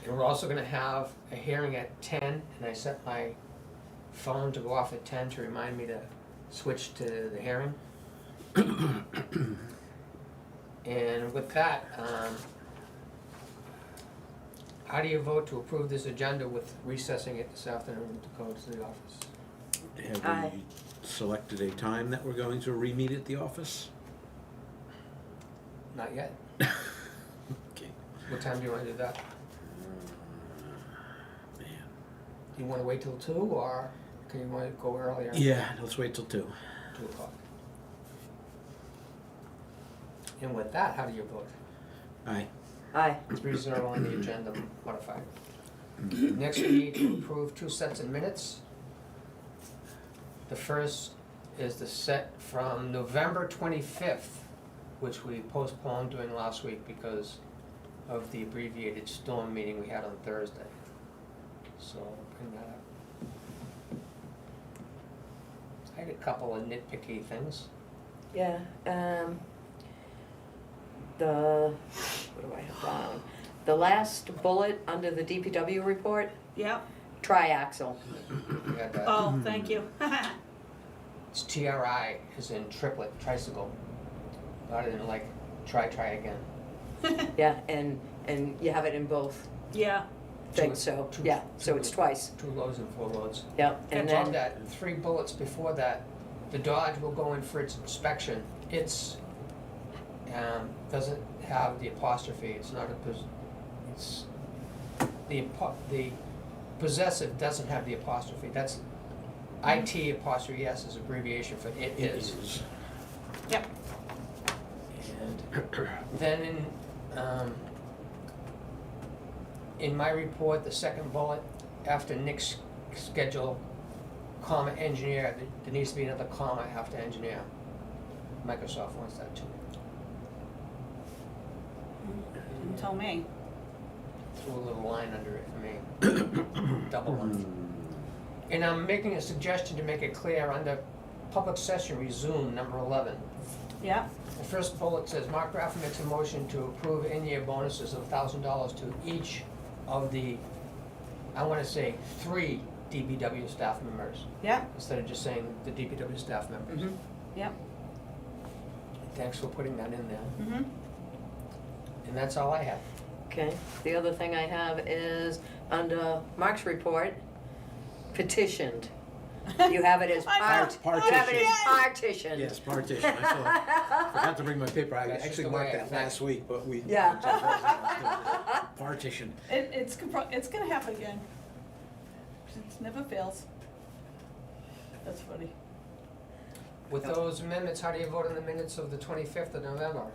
we're also gonna have a hearing at 10, and I set my phone to go off at 10 to remind me to switch to the hearing. And with that, how do you vote to approve this agenda with recessing it this afternoon to go to the office? Have Aye. we selected a time that we're going to re-meet at the office? Not yet. Okay. What time do you wanna do that? Man. Do you wanna wait till 2, or can you wanna go earlier? Yeah, let's wait till 2. 2 o'clock. And with that, how do you vote? Aye. Aye. 3-0 on the agenda, modified. Next, we need to approve 2 sets of minutes. The first is the set from November 25th, which we postponed during last week because of the abbreviated storm meeting we had on Thursday. So I'll bring that up. I had a couple of nitpicky things. Yeah, what do I have down? The last bullet under the DPW report, Yep. triaxle. We had that. Oh, thank you. It's TRI, as in triplet, tricycle, rather than like try again. Yeah, and you have it in both Yeah. things, so, yeah, so it's twice. 2 loads and 4 loads. Yep, and And on then, that, 3 bullets before that, the Dodge will go in for its inspection. It's, doesn't have the apostrophe, it's not it's, the possessive doesn't have the apostrophe, that's IT apostrophe S is abbreviation for it is. Yep. And then in my report, the second bullet, after Nick's schedule, comma, engineer, there needs to be another comma after engineer. Microsoft wants that too. Didn't tell me. Threw a little line under it for me. Double line. And I'm making a suggestion to make it clear under public session resume, number 11. Yeah. The first bullet says, Mark Graff makes a motion to approve in-year bonuses of $1,000 to each of the, I want to say, 3 DPW staff members, Yep. instead of just saying the DPW staff members. mhm. Yep. Thanks for putting that in there. Mhm. And that's all I have. Okay, the other thing I have is under Mark's report, petitioned. You have it as I know. you have it as Partition. partition. Yes, partition. I saw it. Forgot to bring my paper. I That's just actually the way marked I that think. last week, but we. Yeah. Partition. It's gonna happen again. It never fails. That's funny. With those amendments, how do you vote on the minutes of the 25th of November?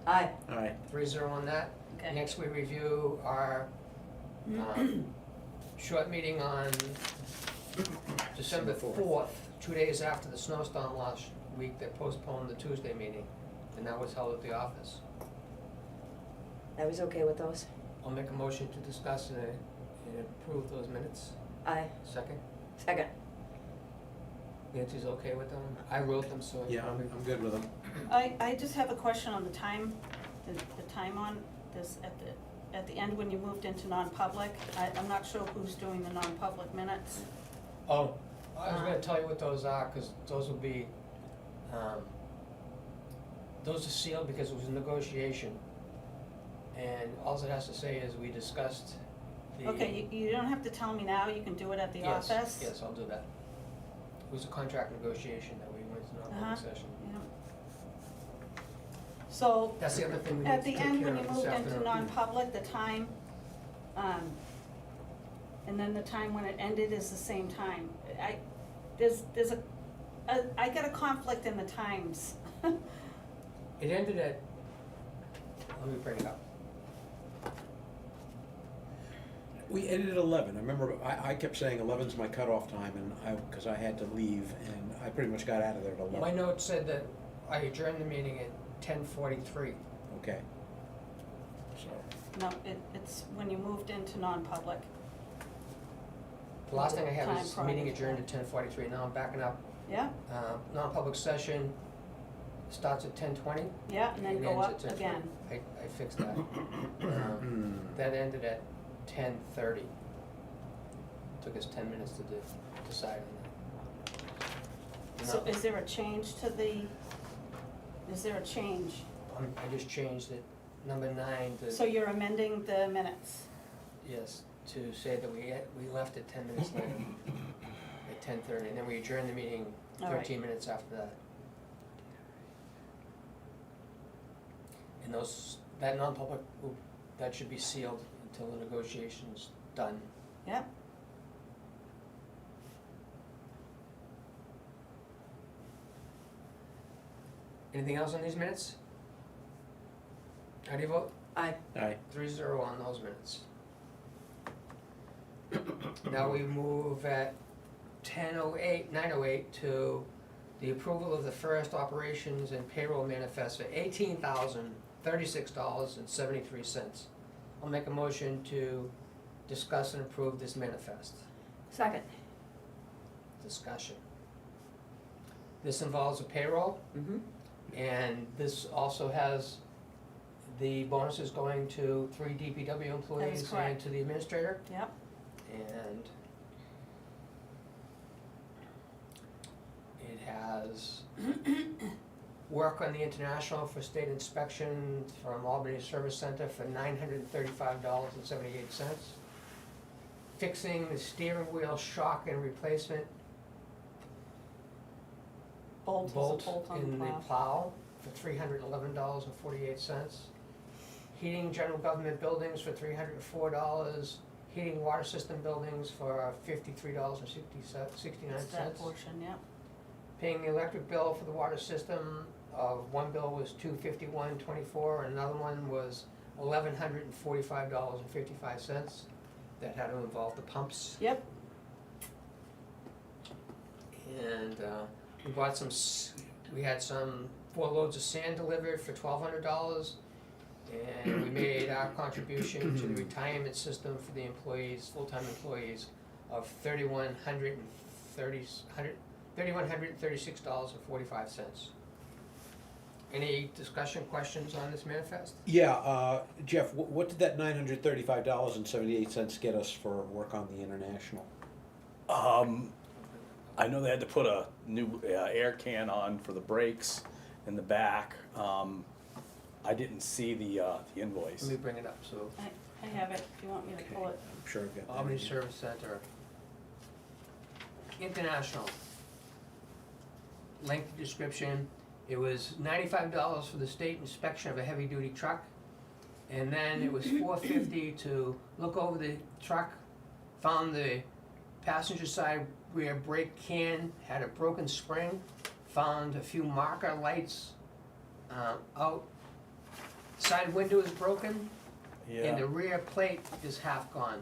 Aye. All right. 3-0 on that. Okay. Next, we review our short meeting on December 4th, 2 days after the snowstorm last week that postponed the Tuesday meeting, and that was held at the office. I was okay with those. I'll make a motion to discuss and approve those minutes. Aye. Second? Second. Nancy's okay with them? I wrote them, so. Yeah, I'm good with them. I just have a question on the time, the time on this at the end when you moved into non-public. I'm not sure who's doing the non-public minutes. Oh, I was gonna tell you what those are, because those will be, those are sealed because it was a negotiation. And all it has to say is we discussed the. Okay, you don't have to tell me now, you can do it at the Yes, office? yes, I'll do that. It was a contract negotiation that we went to Uh-huh. non-public session. Yeah. So, That's the other thing we need at to the take end, care when of you this moved into afternoon. non-public, the time, and then the time when it ended is the same time. I got a conflict in the times. It ended at, let me bring it up. We ended at 11. I remember I kept saying 11's my cutoff time, and because I had to leave, and I pretty much got out of there at 11. My note said that I adjourned the meeting at 10:43. Okay. So, No, it's when you moved into non-public. The last thing I had Time was prior meeting to adjourned at that. 10:43. Now I'm backing up. Yeah, Non-public session starts at 10:20. yeah, and then go ends up at 10:20. again. I fixed that. That ended at 10:30. Took us 10 minutes to decide on that. So No, is there a change to the, is there a change? I just changed it, number 9 to. So you're amending the minutes? Yes, to say that we left it 10 minutes late at 10:30, and then we adjourned the meeting All right. 13 minutes after that. And that non-public, that should be sealed until the negotiation's done. Yep. Anything else on these minutes? How do you vote? I, 3-0 on those minutes. Now we move at 9:08 to the approval of the first operations and payroll manifest for $18,036.73. I'll make a motion to discuss and approve this manifest. second. Discussion. This involves a payroll, Mm-hmm. and this also has the bonuses going to 3 DPW employees and correct. to the administrator. Yep. And it has work on the international for state inspection from Albany Service Center for $935.78. Fixing the steering wheel shock and replacement Bolt is a bolt bolt on in the the plow. plow for $311.48. Heating general government buildings for $304. Heating water system buildings for $53.69. It's that portion, yep. Paying the electric bill for the water system of one bill was $251.24, and another one was $1,145.55. That had to involve the pumps. Yep. And we bought we had some 4 loads of sand delivered for $1,200. And we made our contribution to the retirement system for the employees, full-time employees, of $3,136.45. Any discussion, questions on this manifest? Yeah, Jeff, what did that $935.78 get us for work on the international? I know they had to put a new air can on for the brakes in the back. I didn't see the invoice. Let me bring it up. So, I have it, if you want me to pull it. I'm sure I've got that. Albany in here. Service Center, International. Lengthy description. It was $95 for the state inspection of a heavy-duty truck, and then it was $450 to look over the truck. Found the passenger side rear brake can had a broken spring. Found a few marker lights out. Side window is broken, and the rear plate is half gone.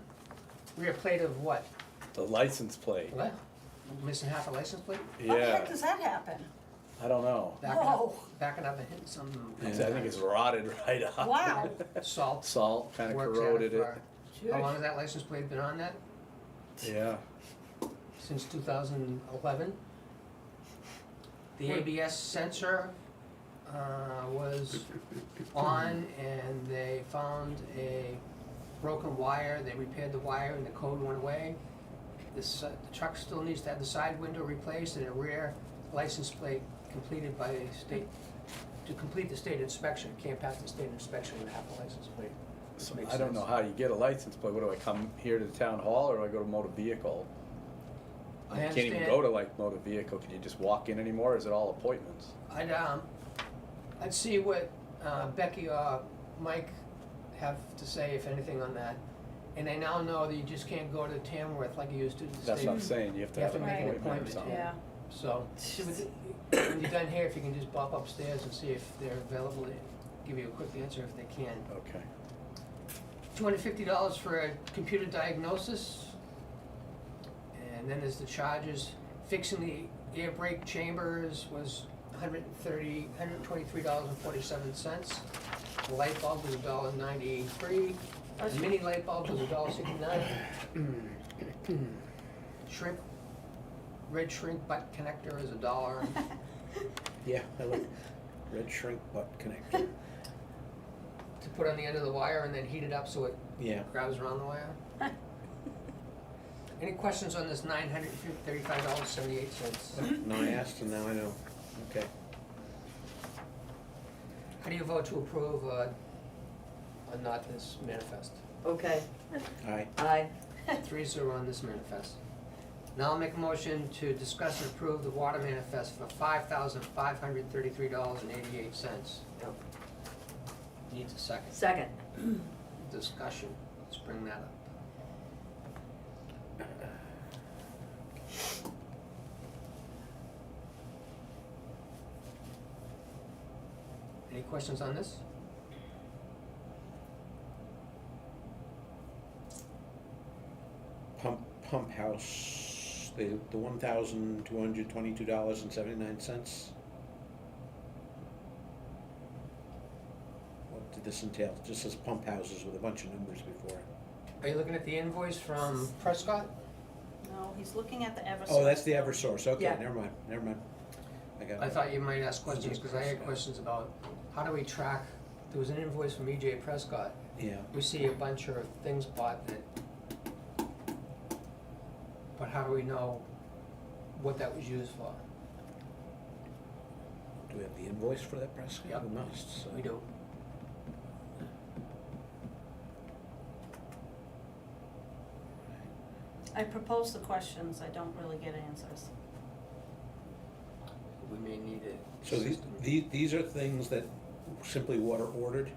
Rear plate of what? The license plate. What? Missing half a license plate? How the heck Yeah, does that happen? I don't know. Whoa. Backing up and hitting some I think it's rotted right up. Wow. salt. Salt kind of Works at corroded it. for- How long has that license plate been on that? Yeah. Since 2011. The ABS sensor was on, and they found a broken wire. They repaired the wire and the code went away. The truck still needs to have the side window replaced and a rear license plate completed by the state. To complete the state inspection, can't pass the state inspection with half a license plate. So Makes I don't sense. know how you get a license plate. What do I come here to the town hall or do I go to motor vehicle? I You can't even understand. go to like motor vehicle. Can you just walk in anymore? Or is it all appointments? I'd see what Becky or Mike have to say, if anything, on that. And I now know that you just can't go to Tamworth like you used to. the That's state. what I'm saying. You have to You have have to an make an appointment or appointment, something. Yeah. So, when you're done here, if you can just pop upstairs and see if they're available to give you a quick answer if they can. Okay. $250 for a computer diagnosis. And then there's the charges. Fixing the air brake chambers was $123.47. The light bulb was $1.93. The mini light bulb was $1.69. Red shrink butt connector is $1. Yeah, I like red shrink butt connector. to put on the end of the wire and then heat it up so it Yeah. grabs around the wire. Any questions on this $935.78? No, I asked and now I know. Okay. How do you vote to approve or not this manifest? Okay, Aye. aye. 3-0 on this manifest. Now I'll make a motion to discuss and approve the water manifest for $5,533.88. Yep. Needs a second. Second. Discussion, let's bring that up. Any questions on this? Pump house, the $1,222.79. What did this entail? It just says pump houses with a bunch of numbers before it. Are you looking at the invoice from Prescott? No, he's looking at the Eversource. Oh, that's the Eversource, okay, Yeah. never mind. I got it. I thought you might ask questions, because I had questions about how do we track, there was an invoice from EJ Prescott. Yeah, We see a bunch of things bought that, but how do we know what that was used for? do we have the invoice for that, Prescott? Yep. We must, so. We do. I propose the questions, I don't really get answers. We may need a So system. these are things that Simply Water ordered?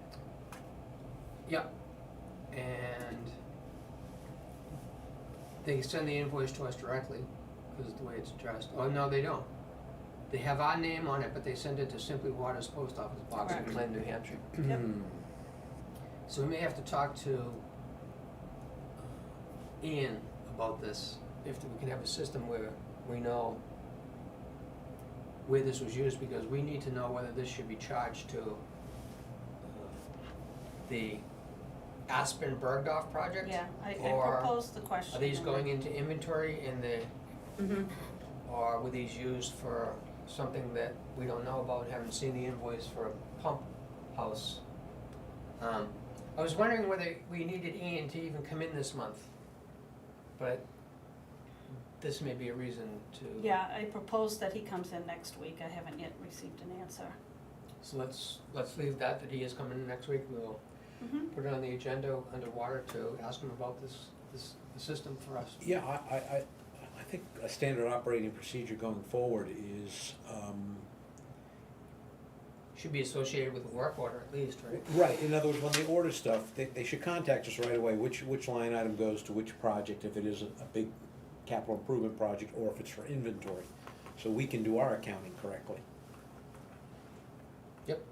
Yep, and they send the invoice to us directly, because of the way it's addressed. Oh, no, they don't. They have our name on it, but they send it to Simply Water's post office box in Correct. Glen, New Hampshire. Yep. So we may have to talk to Ian about this, if we can have a system where we know where this was used, because we need to know whether this should be charged to the Aspen Bergdorf project. Yeah, I Or proposed the question. Are these and going then- into inventory in the, Mm-hmm. or were these used for something that we don't know about, haven't seen the invoice for a pump house? I was wondering whether we needed Ian to even come in this month, but this may be a reason to. Yeah, I propose that he comes in next week, I haven't yet received an answer. So let's leave that he is coming in next week. We'll Mm-hmm. put it on the agenda under water to ask him about this system for us. Yeah, I think a standard operating procedure going forward is, Should be associated with a work order at least, right? right, in other words, when they order stuff, they should contact us right away, which line item goes to which project, if it is a big capital improvement project, or if it's for inventory, so we can do our accounting correctly. Yep.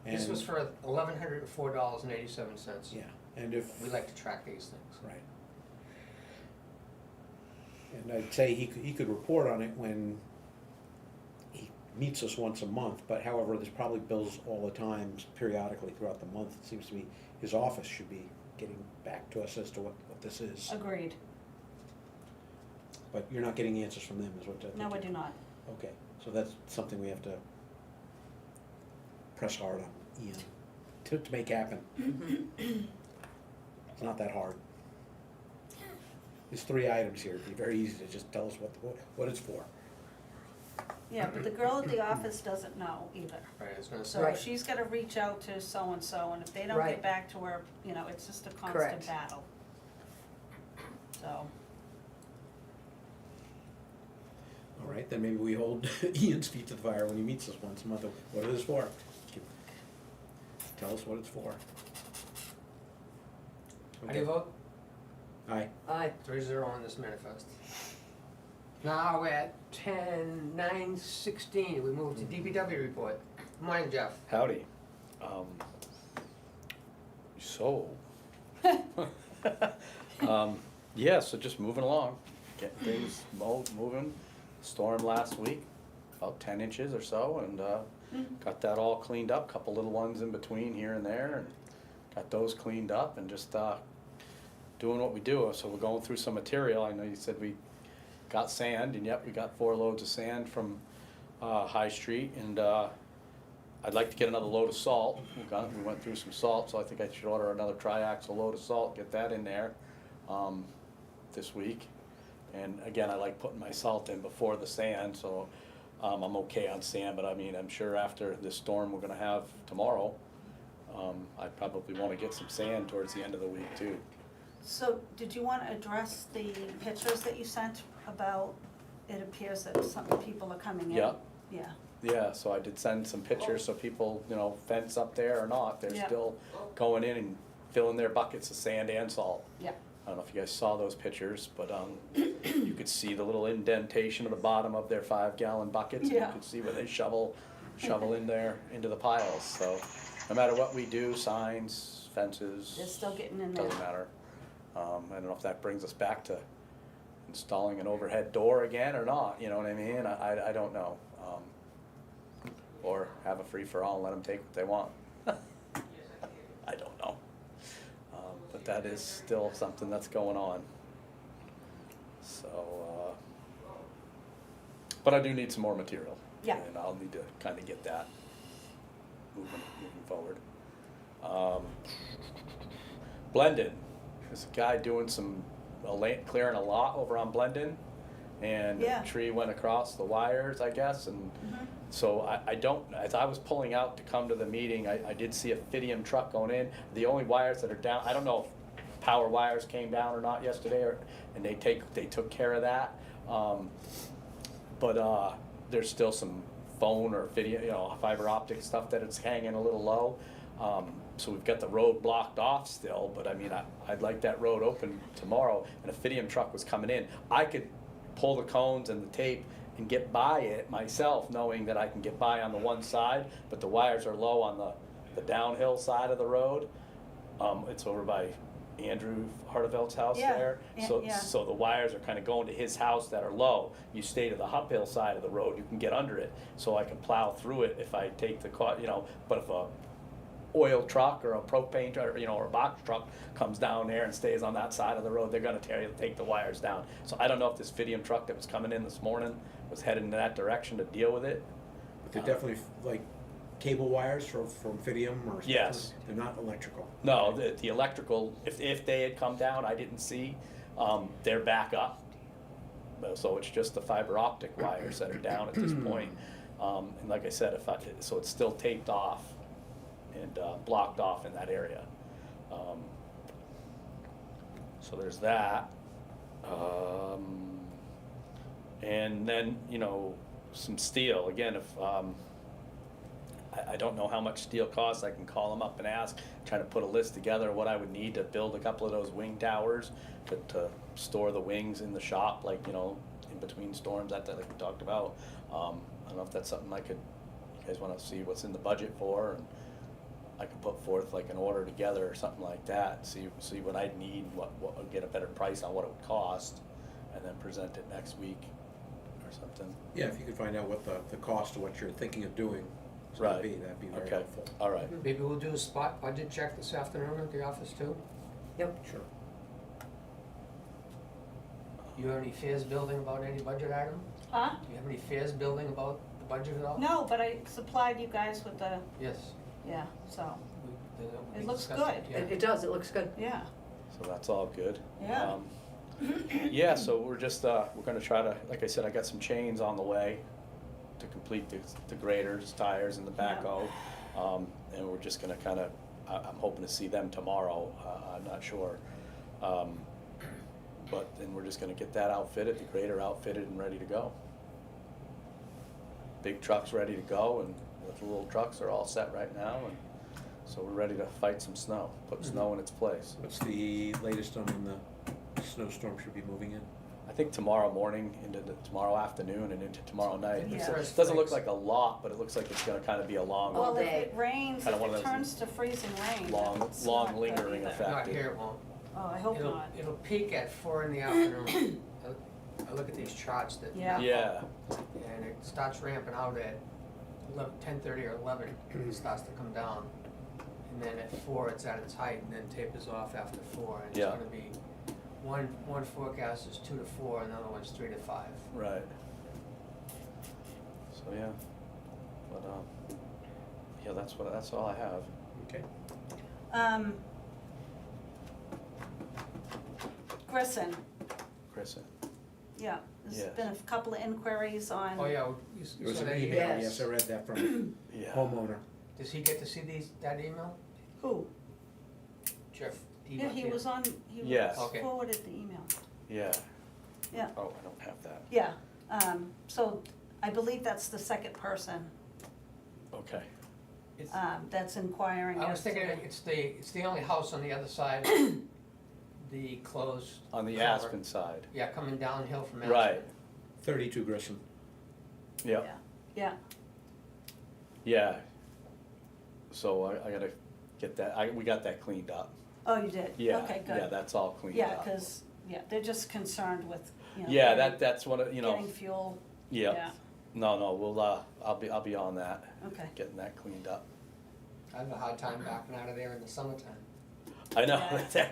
This And- was for $1,104.87. Yeah, and if. We like to track these things. Right. And I'd say he could report on it when he meets us once a month, but however, there's probably bills all the time, periodically throughout the month. It seems to me his office should be getting back to us as to what this is. Agreed. But you're not getting answers from them, is what I think. No, I do not. Okay, so that's something we have to press hard on Ian to make happen. It's not that hard. There's 3 items here, it'd be very easy to just tell us what it's for. Yeah, but the girl at the office doesn't know either. Right, I was gonna say. So Right. she's gotta reach out to so-and-so, and if they don't Right. get back to her, you know, it's just a constant Correct. battle. So, All right, then maybe we hold Ian's feet to the fire when he meets us once a month. What is this for? Tell us what it's for. How do you vote? Aye. Aye. 3-0 on this manifest. Now we're at 9:16. We move to DPW report. Good morning, Jeff. Howdy. So, yeah, so just moving along, getting things moving. Storm last week, about 10 inches or so, and got that all cleaned up. Couple little ones in between here and there, and got those cleaned up, and just doing what we do. So we're going through some material. I know you said we got sand, and yep, we got 4 loads of sand from High Street, and I'd like to get another load of salt. We went through some salt, so I think I should order another triaxle load of salt, get that in there, this week. And again, I like putting my salt in before the sand, so, I'm okay on sand, but I mean, I'm sure after this storm we're gonna have tomorrow, I probably wanna get some sand towards the end of the week too. So, did you wanna address the pictures that you sent about, it appears that some people are coming in? Yeah. Yeah, Yeah, so I did send some pictures, so people, you know, fence up there or not, they're Yeah. still going in and filling their buckets of sand and salt. yeah, I don't know if you guys saw those pictures, but, you could see the little indentation of the bottom of their 5-gallon buckets. And Yeah. you could see where they shovel in there, into the piles, so no matter what we do, signs, fences. they're still getting in there. Doesn't matter. I don't know if that brings us back to installing an overhead door again or not, you know what I mean? I don't know. Or have a free-for-all and let them take what they want. I don't know. But that is still something that's going on. So, but I do need some more material. Yeah. And I'll need to kind of get that moving forward. Blendon, there's a guy doing clearing a lot over on Blendon, and Yeah. a tree went across the wires, I guess, and Mhm. so I don't, as I was pulling out to come to the meeting, I did see a Fidium truck going in. The only wires that are down, I don't know if power wires came down or not yesterday, and they took care of that. But there's still some phone or video, you know, fiber optic stuff that it's hanging a little low. So we've got the road blocked off still, but I mean, I'd like that road open tomorrow, and a Fidium truck was coming in. I could pull the cones and the tape and get by it myself, knowing that I can get by on the one side, but the wires are low on the downhill side of the road. It's over by Andrew Hardevelt's house Yeah, there. So, yeah. so the wires are kind of going to his house that are low. You stay to the uphill side of the road, you can get under it, so I can plow through it if I take the car, you know, but if a oil truck or a propane truck, you know, or a box truck comes down there and stays on that side of the road, they're gonna take the wires down. So I don't know if this Fidium truck that was coming in this morning was headed in that direction to deal with it. But they're definitely like cable wires from Fidium or something? Yes. They're not electrical? No, the electrical, if they had come down, I didn't see, they're back up. So it's just the fiber optic wires that are down at this point. And like I said, so it's still taped off and blocked off in that area. So there's that. And then, you know, some steel, again, if, I don't know how much steel costs, I can call them up and ask, try to put a list together of what I would need to build a couple of those wing towers to store the wings in the shop, like, you know, in between storms, that like we talked about. I don't know if that's something you guys wanna see what's in the budget for, and I could put forth like an order together or something like that, see what I'd need, get a better price on what it would cost, and then present it next week or something. Yeah, if you could find out what the cost of what you're thinking of doing is gonna be, that'd be very Okay, helpful. all right. Maybe we'll do a spot budget check this afternoon at the office too. Yep. Sure. You have any fears building about any budget item? Huh? Do you have any fears building about the budget at all? No, but I supplied you guys with the, Yes. yeah, so, We It looks discussed good. yeah. It does, it looks good. yeah. So that's all good. Yeah. Yeah, so we're just, we're gonna try to, like I said, I got some chains on the way to complete the graders, tires, and the backhoe. And we're just gonna kinda, I'm hoping to see them tomorrow, I'm not sure. But then we're just gonna get that outfitted, the grader outfitted and ready to go. Big truck's ready to go, and the little trucks are all set right now, and so we're ready to fight some snow, put snow in its place. What's the latest on when the snowstorm should be moving in? I think tomorrow morning into tomorrow afternoon and into tomorrow night. Yeah. It doesn't look like a lot, but it looks like it's gonna kinda be a long, All Well, if day. it rains, Kinda if one of it those turns to freezing rain, long- that's long not good lingering either. effect. Not here, it won't. Oh, I hope not. It'll peak at 4 in the afternoon. I look at these charts that. Yeah. Yeah, And it starts ramping out at 10:30 or 11, it starts to come down. And then at 4, it's at its height, and then tapers off after 4. And it's Yeah. gonna be, one forecast is 2 to 4, another one's 3 to 5. right. So, yeah, but, Yeah, that's all I have. Okay. Grissom, Chris, yeah, there's Yes. been a couple of inquiries on. Oh, yeah, There was so an that email, Yes. yes, I read that from yeah. a homeowner. Does he get to see that email? Who? Jeff? Yeah, he was on, he Yes. Okay. forwarded the email. Yeah. Yeah. Oh, I don't have that. Yeah, so I believe that's the second person, Okay. that's inquiring. I was as to thinking the- it's the only house on the other side of the closed. On the culvert. Aspen side. Yeah, coming downhill from Aspen. Right. 32 Grissom. Yep. Yeah, Yeah. So I gotta get that, we got that cleaned up. oh, you did? Yeah. Okay, good. Yeah, that's all cleaned Yeah, up. cause, they're just concerned with, Yeah, that's what, getting fuel, yeah. yeah, No, we'll, I'll be on that, okay. getting that cleaned up. I have a hard time backing out of there in the summertime. I know, Yeah.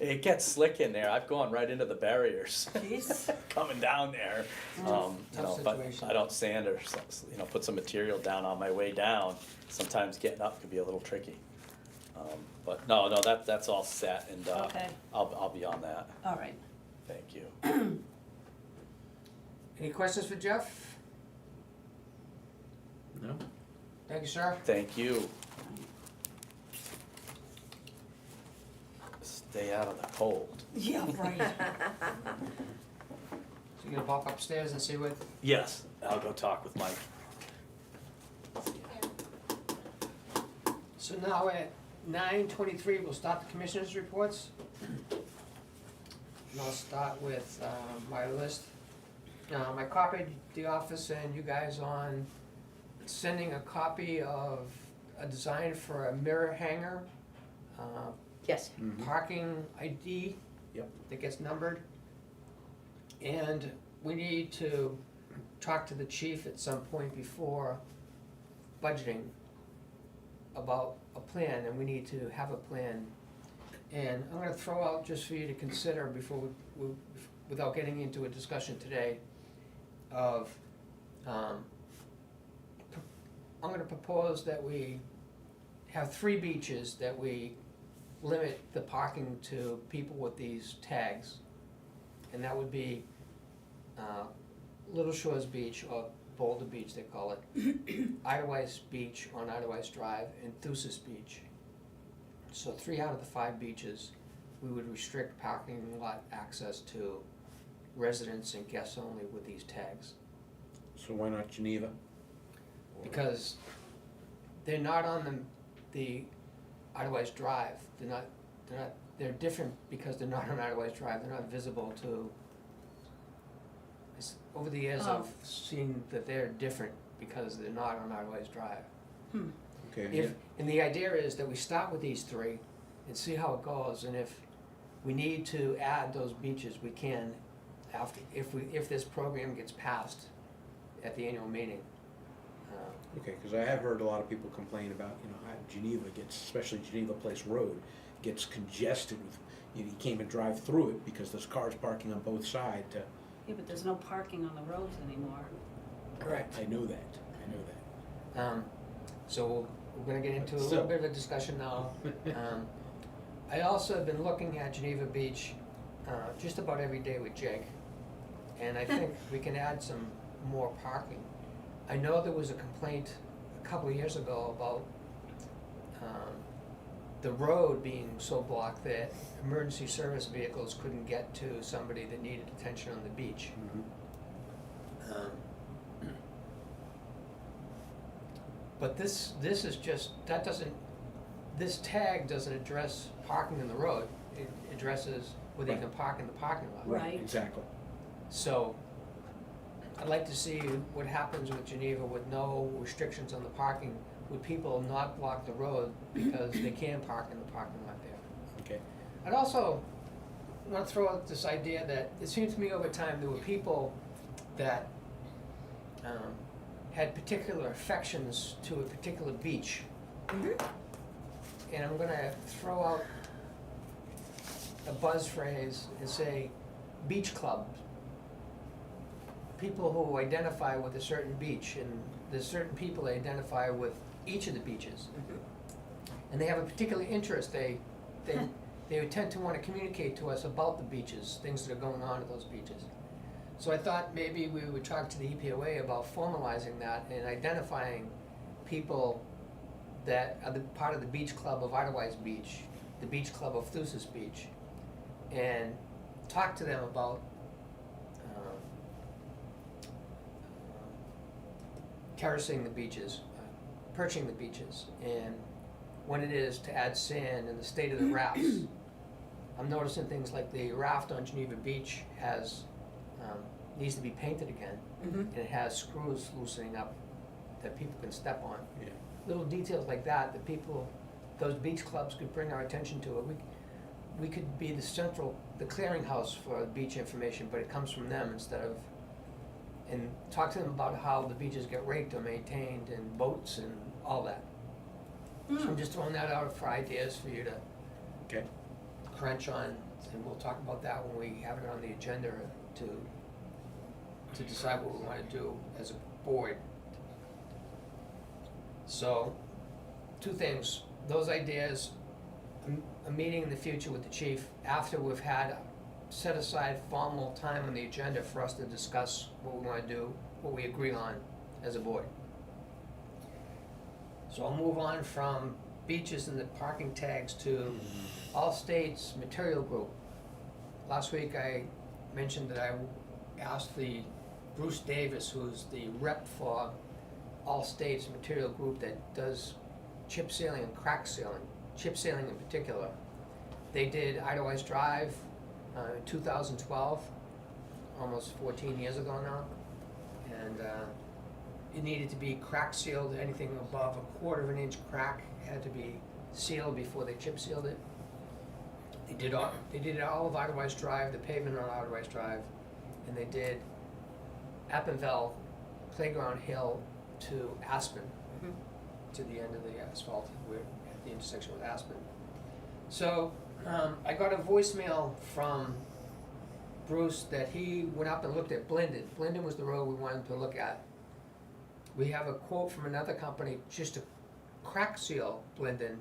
it gets slick in there. I've gone right into the barriers. Jeez. Coming down there, Tough but situation. I don't sand or, put some material down on my way down. Sometimes getting up can be a little tricky. But no, that's all set and, Okay. I'll be on that. All right. Thank you. Any questions for Jeff? No? Thank you, sir. Thank you. Stay out of the cold. Yeah, right. So you're gonna walk upstairs and see what, Yes, I'll go talk with Mike. so now at 9:23, we'll start the commissioners' reports. And I'll start with my list. I copied the office and you guys on sending a copy of a design for a mirror hanger, Yes. Mhm. parking ID Yep. that gets numbered. And we need to talk to the chief at some point before budgeting about a plan, and we need to have a plan. And I'm gonna throw out just for you to consider before without getting into a discussion today of, I'm gonna propose that we have 3 beaches that we limit the parking to people with these tags. And that would be, Little Shores Beach, or Boulder Beach, they call it, Eidelweiss Beach on Eidelweiss Drive, and Thusis Beach. So 3 out of the 5 beaches, we would restrict parking lot access to residents and guests only with these tags. So why not Geneva? Because they're not on the Eidelweiss Drive, they're different because they're not on Eidelweiss Drive, they're not visible to, over the years I've seen that they're different because they're not on Eidelweiss Drive. Okay, If, and the idea is that we start with these 3 and see how it goes, and if we need to add those beaches, we can after, if this program gets passed at the annual meeting. okay, because I have heard a lot of people complain about, how Geneva gets, especially Geneva Place Road, gets congested with, you can't even drive through it because there's cars parking on both sides. Yeah, but there's no parking on the roads anymore. Correct. I know that. So we're gonna get into a Still. little bit of a discussion now. I also have been looking at Geneva Beach just about every day with Jake, and I think we can add some more parking. I know there was a complaint a couple of years ago about the road being so blocked that emergency service vehicles couldn't get to somebody that needed attention on the beach. Mhm. But this is just, this tag doesn't address parking in the road, it addresses whether you can park in the parking lot. Right. Exactly. So, I'd like to see what happens with Geneva with no restrictions on the parking, would people not block the road because they can park in the parking lot there. Okay. I'd also want to throw out this idea that it seems to me over time there were people that had particular affections to a particular beach. And I'm gonna throw out a buzz phrase and say beach clubs. People who identify with a certain beach, and there's certain people that identify with each of the beaches. And they have a particular interest, they tend to wanna communicate to us about the beaches, things that are going on at those beaches. So I thought maybe we would talk to the EPOA about formalizing that and identifying people that are the part of the beach club of Eidelweiss Beach, the beach club of Thusis Beach, and talk to them about terracing the beaches, perching the beaches, and when it is to add sand and the state of the rafts. I'm noticing things like the raft on Geneva Beach has, needs to be painted again, and it has screws loosening up that people can step on. Yeah. Little details like that, that people, those beach clubs could bring our attention to it. We could be the clearinghouse for beach information, but it comes from them instead of, and talk to them about how the beaches get raked or maintained and boats and all that. So I'm just throwing that out for ideas for you to Okay. crunch on, and we'll talk about that when we have it on the agenda to decide what we wanna do as a board. So, two things, those ideas, a meeting in the future with the chief after we've had set aside formal time on the agenda for us to discuss what we wanna do, what we agree on as a board. So I'll move on from beaches and the parking tags to All States Material Group. Last week I mentioned that I asked the Bruce Davis, who's the rep for All States Material Group that does chip sealing and crack sealing, chip sealing in particular. They did Eidelweiss Drive in 2012, almost 14 years ago now, and it needed to be crack sealed. Anything above 1/4 of an inch crack had to be sealed before they chip sealed it. They did all of Eidelweiss Drive, the pavement on Eidelweiss Drive, and they did Appenville Playground Hill to Aspen, to the end of the asphalt. We're at the intersection with Aspen. So I got a voicemail from Bruce that he went up and looked at Blendon. Blendon was the road we wanted to look at. We have a quote from another company just to crack seal Blendon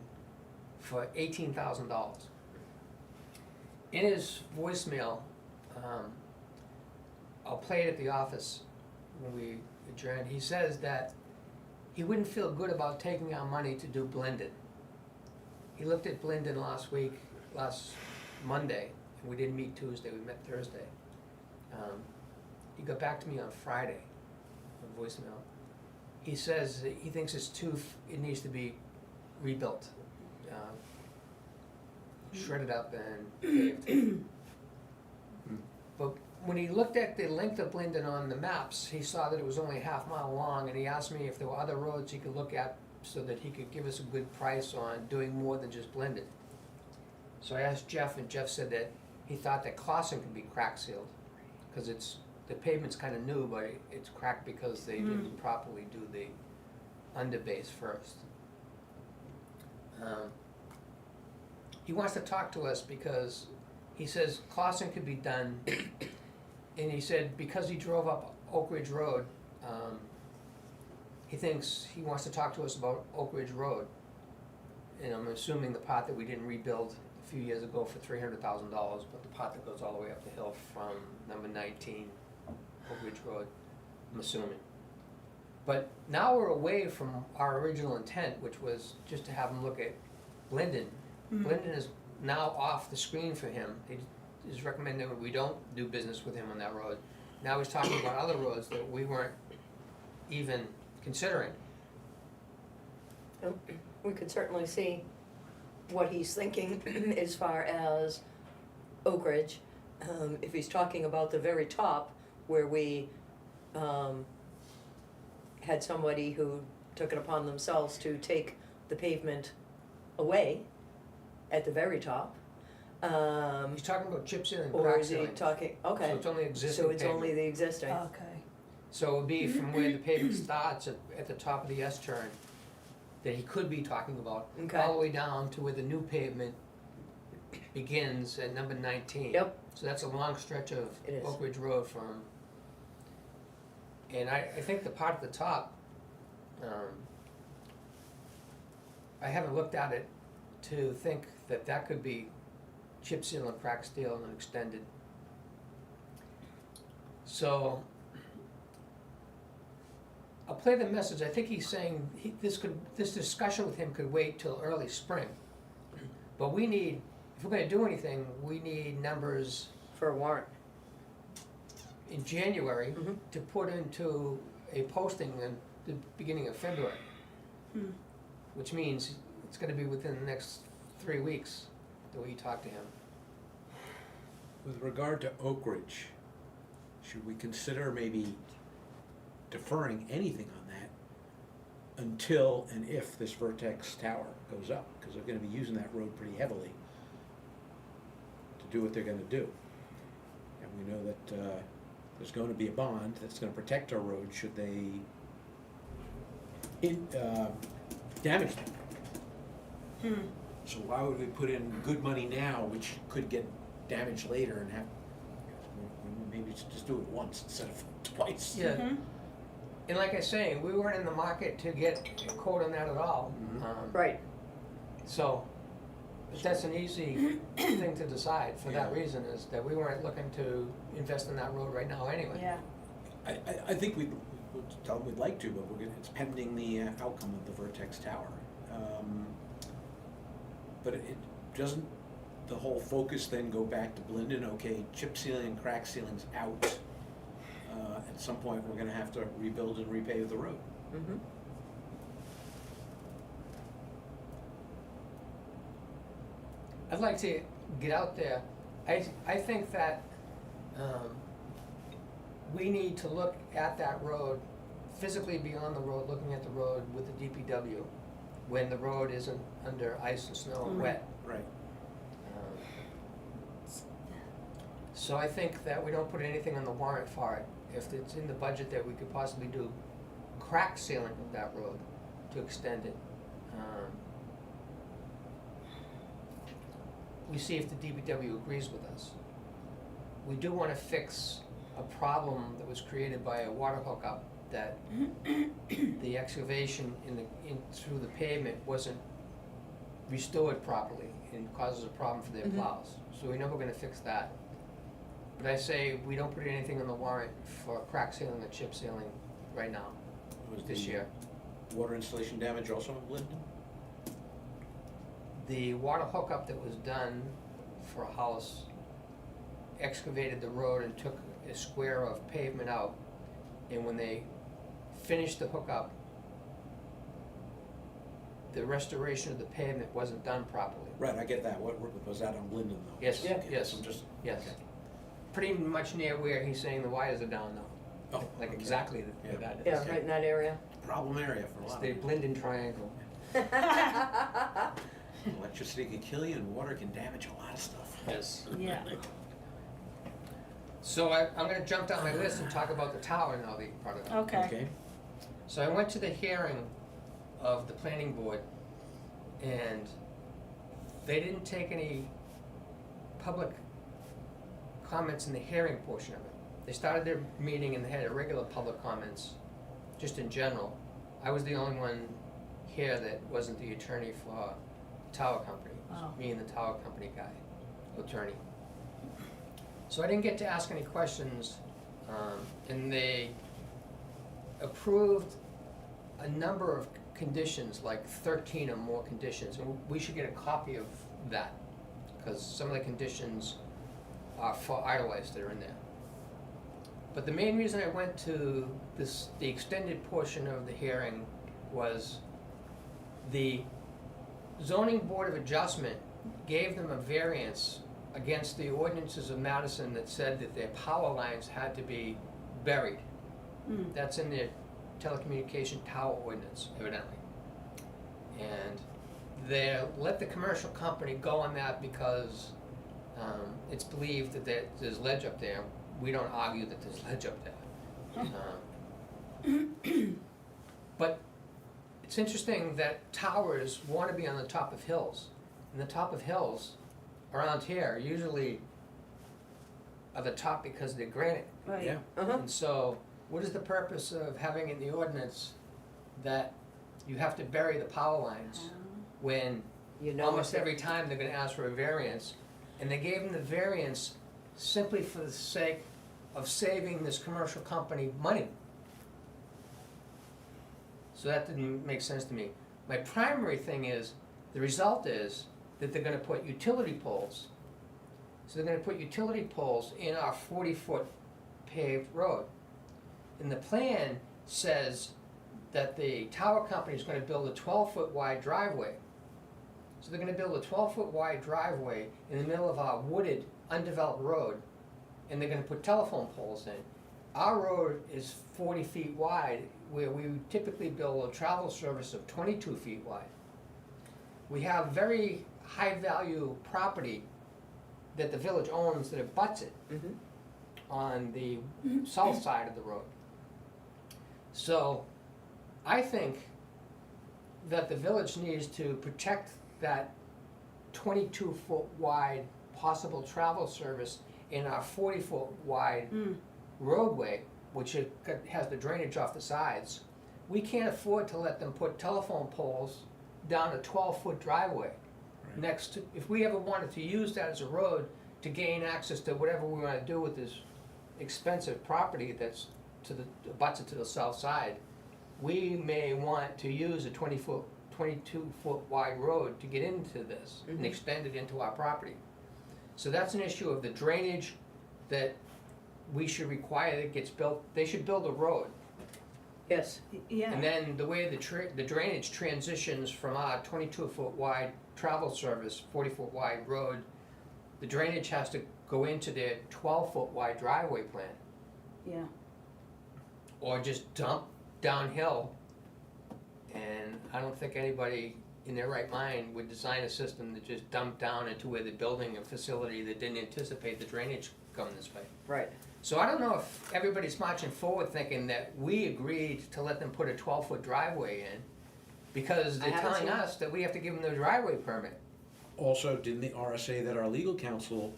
for $18,000. In his voicemail, I'll play it at the office when we adjourn. He says that he wouldn't feel good about taking our money to do Blendon. He looked at Blendon last Monday, and we didn't meet Tuesday, we met Thursday. He got back to me on Friday, on voicemail. He says that he thinks it needs to be rebuilt, shredded up and paved. But when he looked at the length of Blendon on the maps, he saw that it was only a half-mile long, and he asked me if there were other roads he could look at so that he could give us a good price on doing more than just Blendon. So I asked Jeff, and Jeff said that he thought that Clausen could be crack sealed, because the pavement's kinda new, but it's cracked because they didn't properly do the underbase first. He wants to talk to us because he says Clausen could be done, and he said because he drove up Oak Ridge Road, he wants to talk to us about Oak Ridge Road. And I'm assuming the part that we didn't rebuild a few years ago for $300,000, but the part that goes all the way up the hill from number 19, Oak Ridge Road, I'm assuming. But now we're away from our original intent, which was just to have him look at Blendon. Blendon is now off the screen for him. He's recommending that we don't do business with him on that road. Now he's talking about other roads that we weren't even considering. We could certainly see what he's thinking as far as Oak Ridge. If he's talking about the very top where we had somebody who took it upon themselves to take the pavement away at the very top. He's talking about chip sealing, Or crack is he sealing. talking, okay. So it's only existing So it's pavement. only the existing. Okay. So it would be from where the pavement starts at the top of the S-turn that he could be talking about, Okay. all the way down to where the new pavement begins at number 19. Yep. So that's a long stretch of It is. Oak Ridge Road from, and I think the part at the top, I haven't looked at it to think that that could be chip seal and crack steel and extended. So, I'll play the message. I think he's saying this discussion with him could wait till early spring. But we need, if we're gonna do anything, we need numbers For a warrant. in January Mhm. to put into a posting in the beginning of February. Which means it's gonna be within the next 3 weeks that we talk to him. With regard to Oak Ridge, should we consider maybe deferring anything on that until and if this Vertex tower goes up? Because they're gonna be using that road pretty heavily to do what they're gonna do. And we know that there's going to be a bond that's gonna protect our road should they damage them. So why would we put in good money now, which could get damaged later and have, maybe just do it once instead of twice? Yeah. And like I say, we weren't in the market to get a quote on that at all. Mhm. Right. So, but that's an easy thing to decide for that Yeah. reason, is that we weren't looking to invest in that road right now anyway. Yeah, I think we'd tell them we'd like to, but it's pending the outcome of the Vertex tower. But it doesn't, the whole focus then go back to Blindon, okay, chip sealing and crack sealing's out. At some point, we're gonna have to rebuild and repave the road. Mm-hmm. I'd like to get out there. I think that we need to look at that road, physically be on the road, looking at the road with the DPW when the road isn't under ice and snow and wet. Right. So I think that we don't put anything on the warrant for it. If it's in the budget that we could possibly do crack sealing of that road to extend it. We see if the DPW agrees with us. We do wanna fix a problem that was created by a water hookup, that the excavation through the pavement wasn't restored properly and causes a problem for their Mhm. plows. So we know we're gonna fix that. But I say we don't put anything on the warrant for crack sealing or chip sealing right now, Was this the year. water installation damage also in Blindon? The water hookup that was done for a house excavated the road and took a square of pavement out. And when they finished the hookup, the restoration of the pavement wasn't done properly. Right, I get that. What was that on Blindon though? Yes, Okay, yes, I'm just, yes. okay. Pretty much near where he's saying the wires are down now. Oh, Like okay. exactly where Yeah. that is. Yeah, right in that area. Problem area for a It's lot the of people. Blindon Triangle. Electricity can kill you and water can damage a lot of stuff. Yes. yeah. So I'm gonna jump down my list and talk about the tower now that you brought it up. Okay. So I went to the hearing of the planning board, and they didn't take any public comments in the hearing portion of it. They started their meeting and they had regular public comments, just in general. I was the only one here that wasn't the attorney for the tower company. It was Wow. me and the tower company guy, attorney. So I didn't get to ask any questions, and they approved a number of conditions, like 13 or more conditions, and we should get a copy of that, because some of the conditions are for Eidelweiss that are in there. But the main reason I went to the extended portion of the hearing was the zoning board of adjustment gave them a variance against the ordinances of Madison that said that their power lines had to be buried. That's in their telecommunication tower ordinance, evidently. And they let the commercial company go on that because it's believed that there's ledge up there. We don't argue that there's ledge up there. But it's interesting that towers want to be on the top of hills. And the top of hills around here usually are the top because they're granite. Right. Yeah, Uh-huh. And so, what is the purpose of having in the ordinance that you have to bury the power lines when You know, almost every time they're gonna ask for a variance, and they gave them the variance simply for the sake of saving this commercial company money. So that didn't make sense to me. My primary thing is, the result is that they're gonna put utility poles. So they're gonna put utility poles in our 40-foot paved road. And the plan says that the tower company is gonna build a 12-foot wide driveway. So they're gonna build a 12-foot wide driveway in the middle of our wooded, undeveloped road, and they're gonna put telephone poles in. Our road is 40 feet wide, where we typically build a travel service of 22 feet wide. We have very high-value property that the village owns that abuts it Mhm. on the south side of the road. So, I think that the village needs to protect that 22-foot wide possible travel service in our 40-foot wide roadway, which has the drainage off the sides. We can't afford to let them put telephone poles down a 12-foot driveway. Right. Next to, if we ever wanted to use that as a road to gain access to whatever we wanna do with this expensive property that's to the, abuts it to the south side, we may want to use a 22-foot wide road to get into this and Mhm. extend it into our property. So that's an issue of the drainage that we should require that gets built. They should build a road. Yes, Yeah. And then the way the drainage transitions from our 22-foot wide travel service, 40-foot wide road, the drainage has to go into their 12-foot wide driveway plan, Yeah. or just dump downhill. And I don't think anybody in their right mind would design a system that just dumped down into where they're building a facility that didn't anticipate the drainage coming this way. right. So I don't know if everybody's marching forward thinking that we agreed to let them put a 12-foot driveway in, because I they're haven't telling seen- us that we have to give them the driveway permit. Also, didn't the RSA that our legal counsel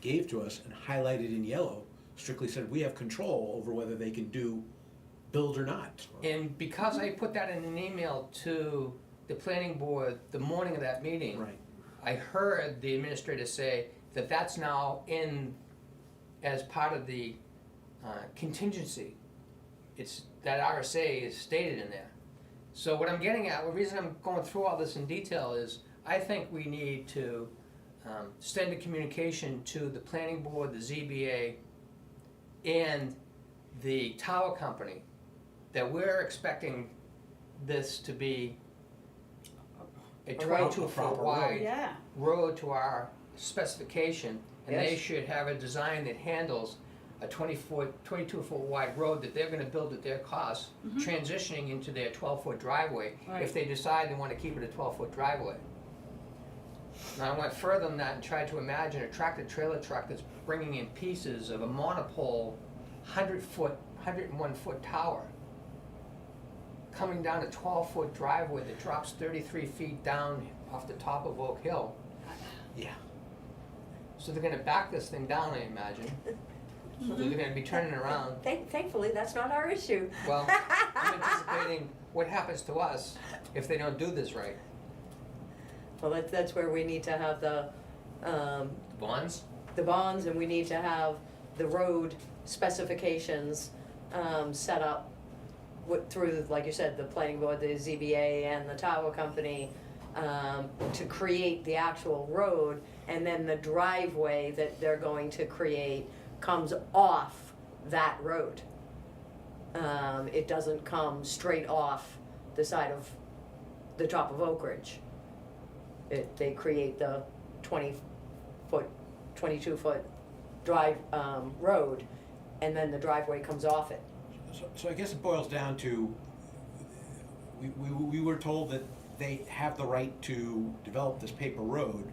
gave to us and highlighted in yellow strictly said we have control over whether they can build or not? And because I put that in an email to the planning board the morning of that meeting, Right. I heard the administrator say that that's now in, as part of the contingency. It's, that RSA is stated in there. So what I'm getting at, the reason I'm going through all this in detail is, I think we need to send a communication to the planning board, the ZBA, and the tower company, that we're expecting this to be a A road. 22-foot Proper road. wide Yeah. road to our specification, and they Yes. should have a design that handles a 22-foot wide road that they're gonna build at their cost, transitioning into their 12-foot driveway, Right. if they decide they wanna keep it a 12-foot driveway. Now, I went further than that and tried to imagine a tractor-trailer truck that's bringing in pieces of a monopole, 101-foot tower, coming down a 12-foot driveway that drops 33 feet down off the top of Oak Hill. Yeah. So they're gonna back this thing down, I imagine. So they're gonna be turning around. Thankfully, that's not our issue. Well, I'm anticipating what happens to us if they don't do this right. Well, that's where we need to have the Bonds? bonds, and we need to have the road specifications set up through, like you said, the planning board, the ZBA, and the tower company, to create the actual road, and then the driveway that they're going to create comes off that road. It doesn't come straight off the side of the top of Oak Ridge. They create the 20-foot, 22-foot drive, road, and then the driveway comes off it. So I guess it boils down to, we were told that they have the right to develop this paper road,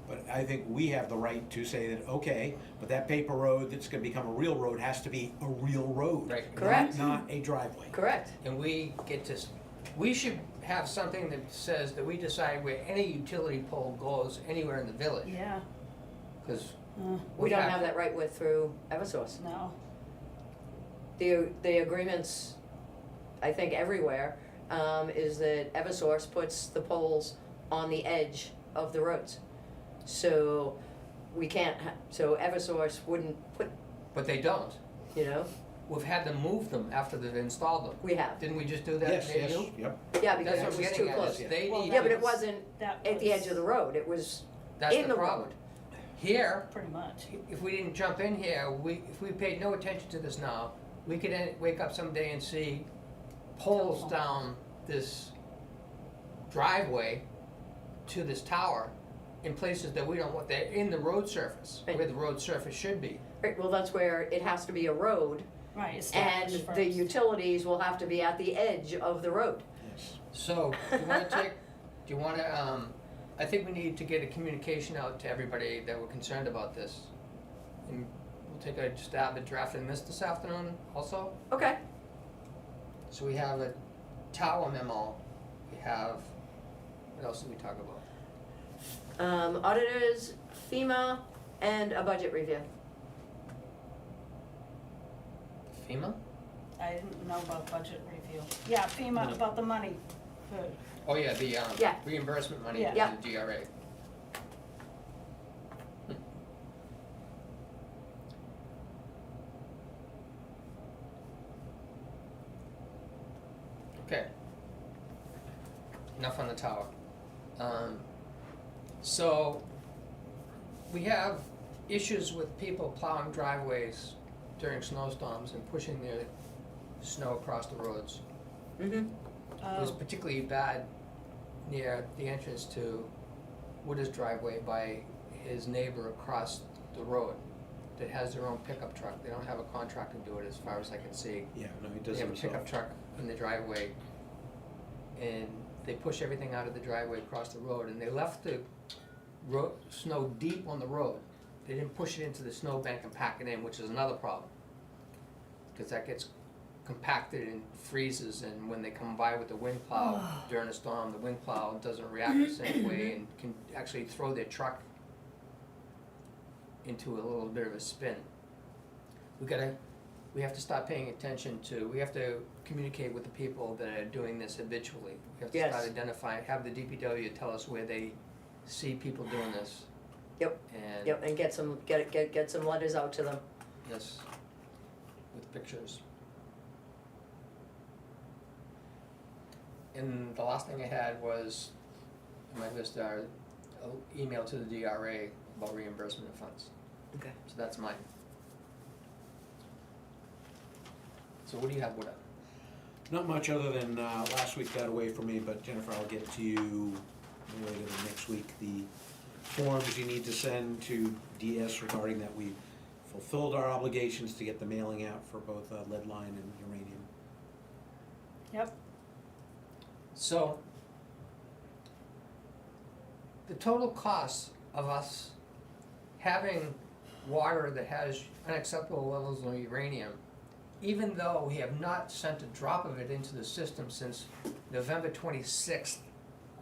but I think we have the right to say that, okay, but that paper road that's gonna become a real road has to be a real road. Right. Correct. Not a driveway. Correct. And we get to, we should have something that says that we decide where any utility pole goes anywhere in the village, Yeah. because We don't have that right with through Eversource. No. The agreements, I think everywhere, is that Eversource puts the poles on the edge of the roads. So we can't, so Eversource wouldn't put, But they don't. you know, We've had to move them after they've installed them. we have. Didn't we just do that? Yes, Maybe yes, you? yep. Yeah, because That's it what was I'm too getting at, close. is they Well, need. Yeah, but it wasn't That at the was edge of the road, it was That's in the problem. road. Here, pretty much. if we didn't jump in here, if we paid no attention to this now, we could wake up someday and see poles Telephone. down this driveway to this tower in places that we don't want, they're in the road surface, Right. where the road surface should be. Right, well, that's where it has to be a road, Right, and established the first. utilities will have to be at the edge of the road. Yes. So, do you wanna, I think we need to get a communication out to everybody that we're concerned about this. And we'll take a stab at drafting this afternoon also. Okay, So we have a tower memo, we have, what else did we talk about? auditors, FEMA, and a budget review. FEMA? I didn't know about budget review. Yeah, FEMA, about the money. Good. Oh, yeah, the Yeah. reimbursement money Yeah. to Yeah. the DRA. Okay. Enough on the tower. So, we have issues with people plowing driveways during snowstorms and pushing their snow across the roads. Mm-hmm. It was particularly bad near the entrance to Wood's driveway by his neighbor across the road that has their own pickup truck. They don't have a contractor do it as far as I can see. Yeah, no, he They does it have a pickup himself. truck in the driveway and they push everything out of the driveway across the road and they left the snow deep on the road. They didn't push it into the snowbank and pack it in, which is another problem. Cause that gets compacted and freezes, and when they come by with the wind plow during a storm, the wind plow doesn't react the same way and can actually throw their truck into a little bit of a spin. We have to start paying attention to, we have to communicate with the people that are doing this habitually. We have to Yes. start identifying, have the DPW tell us where they see people doing this. Yep. And Yep, and get some letters out to them. yes, with pictures. And the last thing I had was, on my list are, a email to the DRA about reimbursement of funds. Okay. So that's mine. So what do you have, Wood? Not much other than, last week got away from me, but Jennifer, I'll get to you no later than next week, the forms you need to send to DS regarding that we fulfilled our obligations to get the mailing out for both lead line and uranium. Yep, So, the total cost of us having water that has unacceptable levels of uranium, even though we have not sent a drop of it into the system since November 26th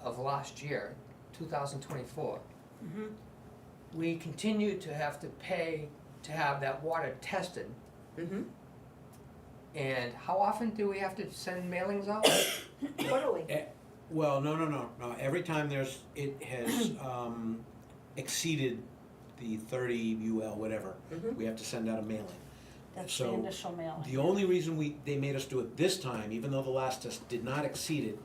of last year, 2024, we continue to have to pay to have that water tested. Mm-hmm. And how often do we have to send mailings out? Quarterly. Well, no, every time it has, exceeded the 30 UL, whatever, Mhm. we have to send out a mailing. that's So, the initial mailing. The only reason they made us do it this time, even though the last test did not exceed it,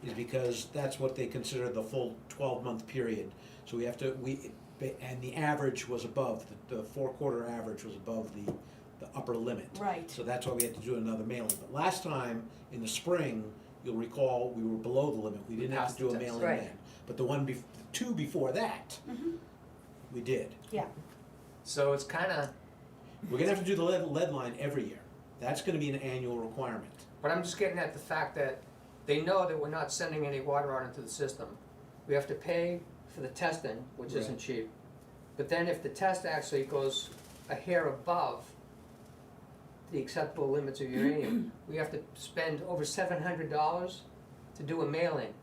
is because that's what they consider the full 12-month period. So we have to, and the average was above, the 4-quarter average was above the upper limit. Right. So that's why we had to do another mailing. But last time, in the spring, you'll recall, we were below the limit. We didn't have passed to do the a test. mailing Right. then. But the two before that, Mhm. we did. Yeah, So it's kinda, We're gonna have to do the lead line every year. That's gonna be an annual requirement. but I'm just getting at the fact that they know that we're not sending any water out into the system. We have to pay for the testing, which isn't Right. cheap. But then if the test actually goes a hair above the acceptable limits of uranium, we have to spend over $700 to do a mailing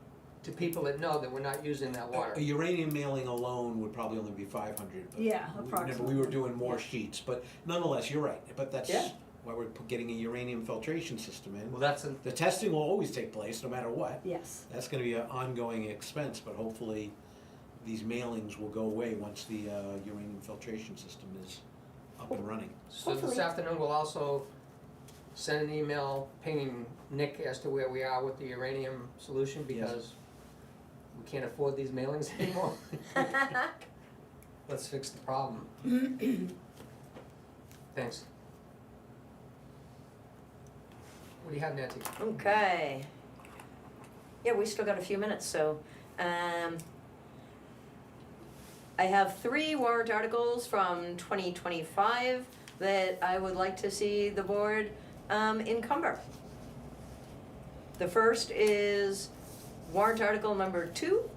to people that know that we're not using that water. A uranium mailing alone would probably only be 500. But Yeah, Remember, we approximately. were doing more Yeah. sheets, but nonetheless, you're right. But that's Yeah. why we're getting a uranium filtration system in. Well, that's a, The testing will always take place, no matter what. Yes. That's gonna be an ongoing expense, but hopefully these mailings will go away once the uranium filtration system is up and running. so this Hopefully. afternoon, we'll also send an email pinging Nick as to where we are with the uranium solution, because we can't afford these mailings anymore. Let's fix the problem. Thanks. What do you have, Nancy? Okay. Yeah, we still got a few minutes, so, I have 3 warrant articles from 2025 that I would like to see the board, encumber. The first is warrant article number 2,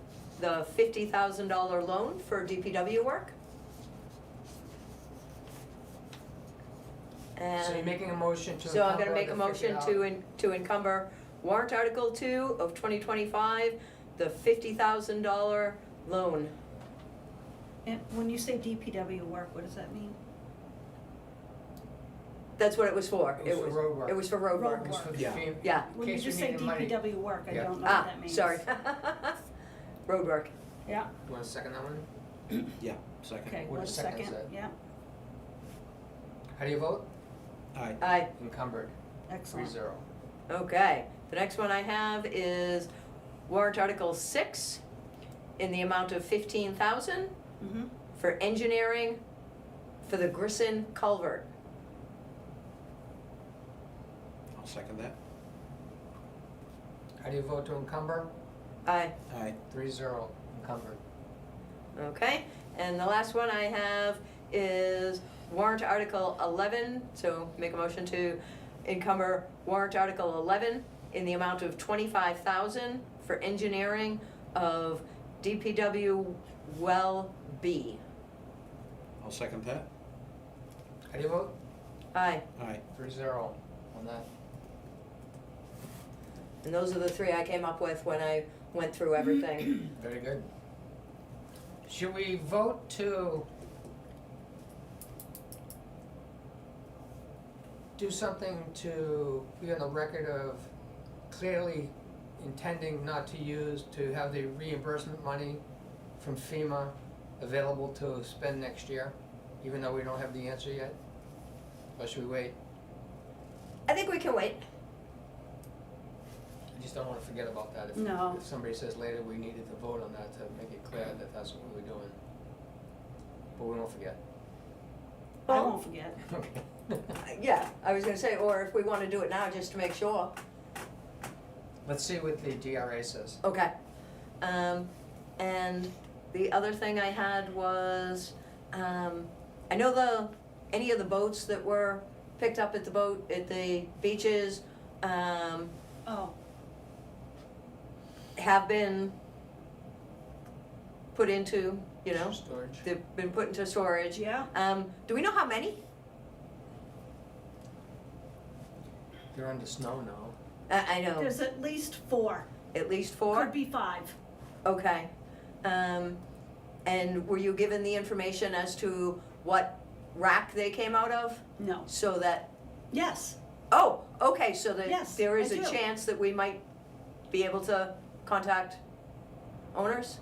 the $50,000 loan for DPW work. So you're And making a motion to so I'm gonna encumber make the a motion $50,000. to encumber warrant article 2 of 2025, the $50,000 loan. And when you say DPW work, what does that mean? That's what it was for. It was for road work. It was for road Road work. It was for the Yeah. FEMA- Yeah. in When you case we just say needed money. DPW work, I Yeah. don't know what Ah, that means. sorry. Road work. Yeah, You wanna second that one? Yeah, second. okay, What one does second second, say? yeah, How do you vote? Aye. Aye. Encumbered, excellent. 3-0. Okay. The next one I have is warrant article 6 in the amount of $15,000 Mm-hmm, for engineering for the Grisson culvert. I'll second that. How do you vote to encumber? Aye. Aye. 3-0, encumbered. Okay, and the last one I have is warrant article 11, so make a motion to encumber warrant article 11 in the amount of $25,000 for engineering of DPW well B. I'll second that. How do you vote? Aye, Aye. 3-0 on that. and those are the 3 I came up with when I went through everything. Very good. Should we vote to do something to be on the record of clearly intending not to use, to have the reimbursement money from FEMA available to spend next year, even though we don't have the answer yet? Or should we wait? I think we can wait. I just don't wanna forget about that. No. If somebody says later we needed to vote on that to make it clear that that's what we were doing. But we won't forget. I Well- won't forget. Okay. Yeah, I was gonna say, or if we wanna do it now, just to make sure. Let's see what the DRA says. Okay. And the other thing I had was, I know any of the boats that were picked up at the beaches, Oh, have been put into, Storage. they've been put into storage. yeah, Do we know how many? They're under snow now. I know, there's at least 4, at least 4? could be 5. Okay. And were you given the information as to what rack they came out of? No, So that, yes, oh, okay, so that Yes, there is I a do. chance that we might be able to contact owners?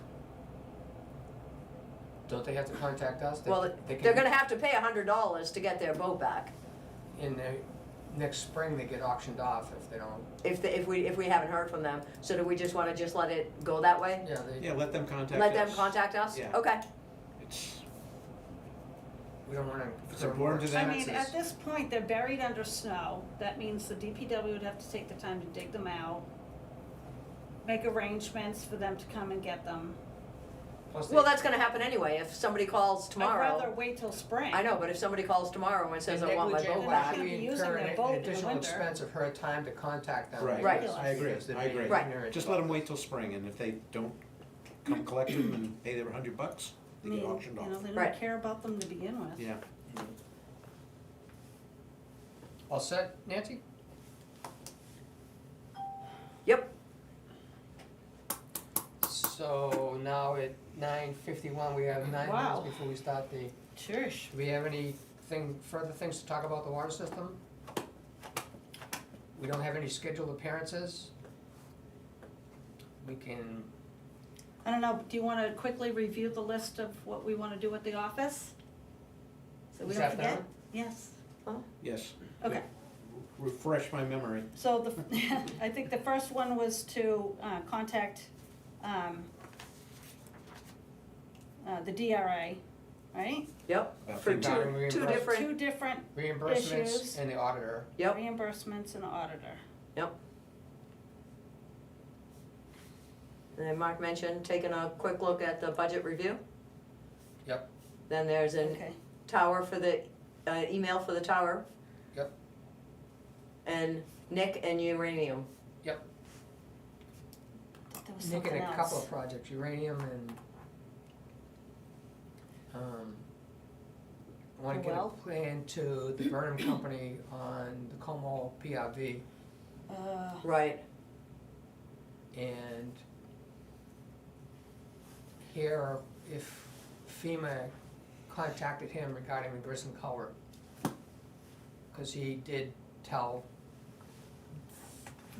Don't they have to contact us? They- Well, they can- they're gonna have to pay $100 to get their boat back, In the next spring, they get auctioned off if they don't. if we haven't heard from them. So do we just wanna just let it go that way? Yeah, they, Yeah, let them contact us. Let them contact us? Yeah. Okay, It's, we don't wanna. If it's incur more important to them. I mean, at expenses. this point, they're buried under snow, that means the DPW would have to take the time to dig them out, make arrangements for them to come and get them. Plus they- well, that's gonna happen anyway, if somebody calls I'd rather tomorrow. wait till spring. I know, but if somebody calls tomorrow and says, they I want my negligent boat They're back. not gonna actually be using incur their an boat in the additional winter. expense of her time to contact them. right, Right. I agree, Because they're I agree. being Right. ignorant Just about let them it. wait till spring, and if they don't come collect them and pay their $100, I they mean, get auctioned off. they Right. don't care about them to begin with. Yeah. All set, Nancy? Yep, So now at 9:51, we have 9 Wow. minutes before we start the, Shush. do we have anything, further things to talk about the water system? we don't have any scheduled appearances. We can, I don't know, do you wanna quickly review the list of what we wanna do at the office? So we Is don't that forget? done? Yes, Yes. okay. Refresh my memory. So the, I think the first one was to, contact, the DRA, right? Yep, About for regarding two reimbursement. different, Two different reimbursements Issues. and the auditor. yep, reimbursements and auditor. yep. And then Mark mentioned taking a quick look at the budget review. Yep. Then there's an Okay, tower for the, email for the tower. Yep. And Nick and uranium. there was Nick something and a couple else. of projects, uranium and, I wanna The get a well? plan to the Burnham Company on the Como PRV, Right. and hear if FEMA contacted him regarding the Grissom culvert. Cause he did tell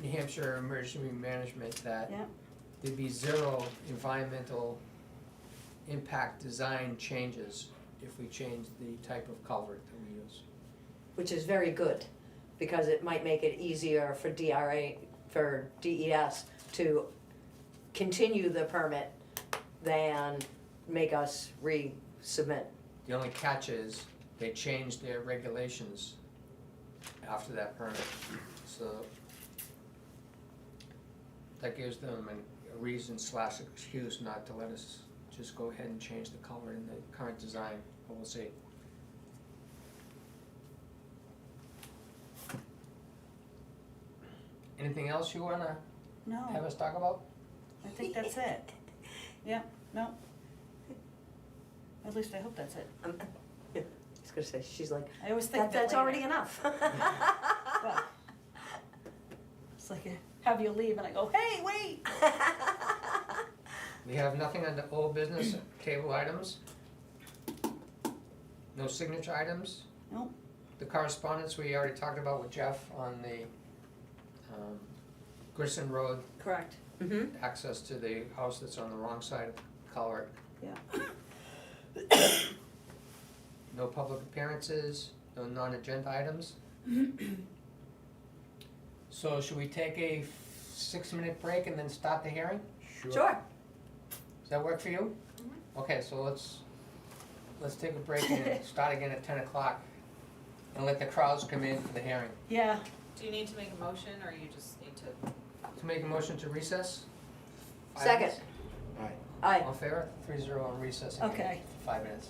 New Hampshire Emergency Management that yeah, there'd be zero environmental impact design changes if we change the type of culvert that we use. Which is very good, because it might make it easier for DRA, for DES to continue the permit than make us resubmit. The only catch is they changed their regulations after that permit, so that gives them a reason / excuse not to let us just go ahead and change the culvert in the current design, but we'll see. Anything else you wanna have no, us talk about? I think that's it. Yeah, no. At least I hope that's it. Yeah, I was gonna say, she's like, I always think that that's later. already enough. Well, it's like, have you leave and I go, hey, wait! We have nothing under old business table items. No signature items. Nope. The correspondence we already talked about with Jeff on the Grissom Road, Correct. Mm-hmm. access to the house that's on the wrong side of the culvert. Yeah. No public appearances, no non-agenda items. So should we take a 6-minute break and then start the hearing? Sure. Does that work for you? Okay, so let's take a break and start again at 10 o'clock and let the crowds come in for the hearing. Yeah, Do you need to make a motion, or you just need to? To make a motion to recess? 5 Second. minutes? Aye. Aye. All in favor? 3-0 on recess again. Okay. For 5 minutes.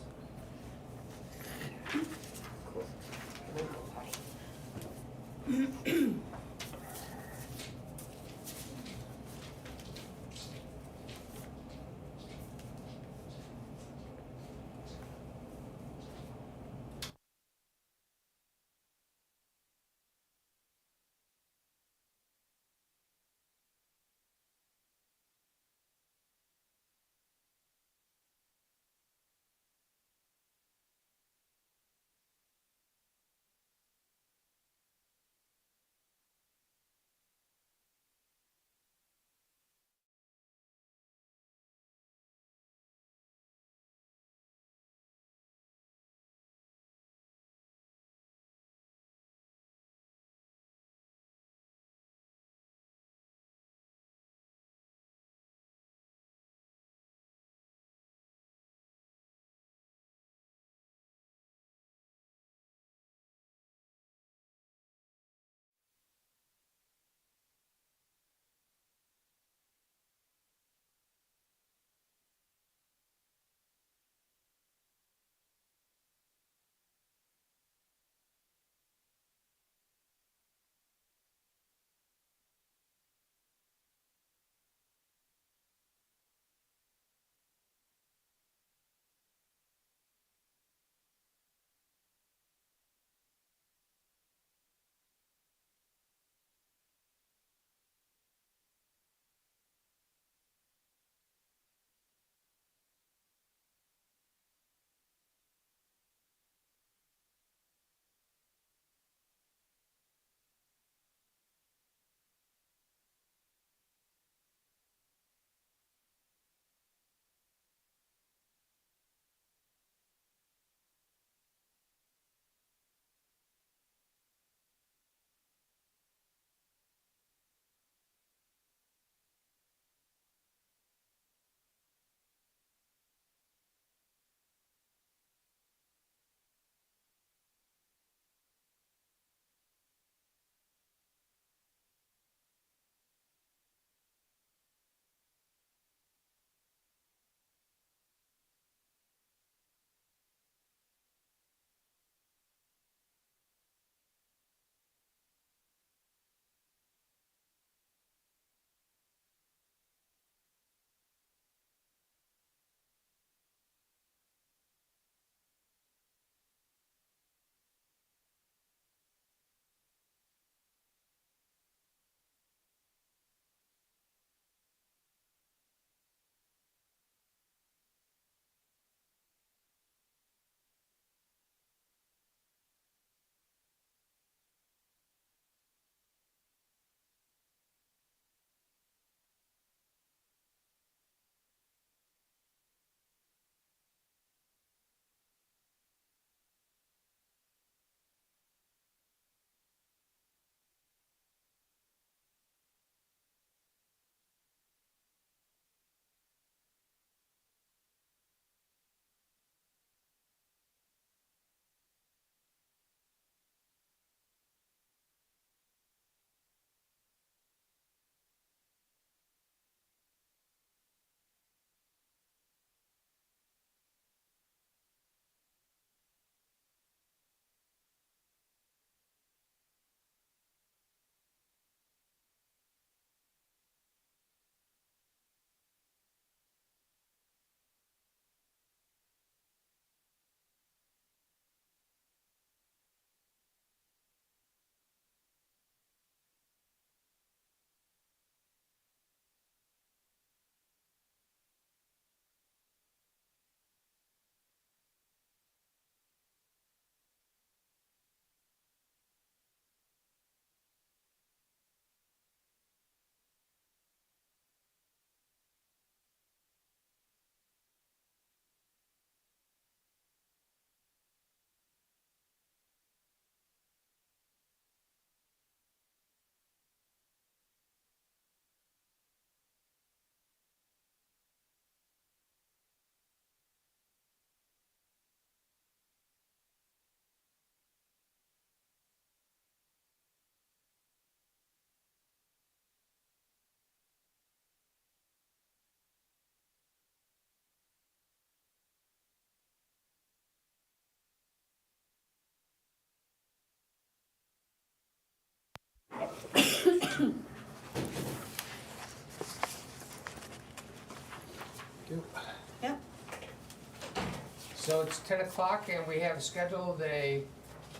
it's 10 o'clock and we have scheduled a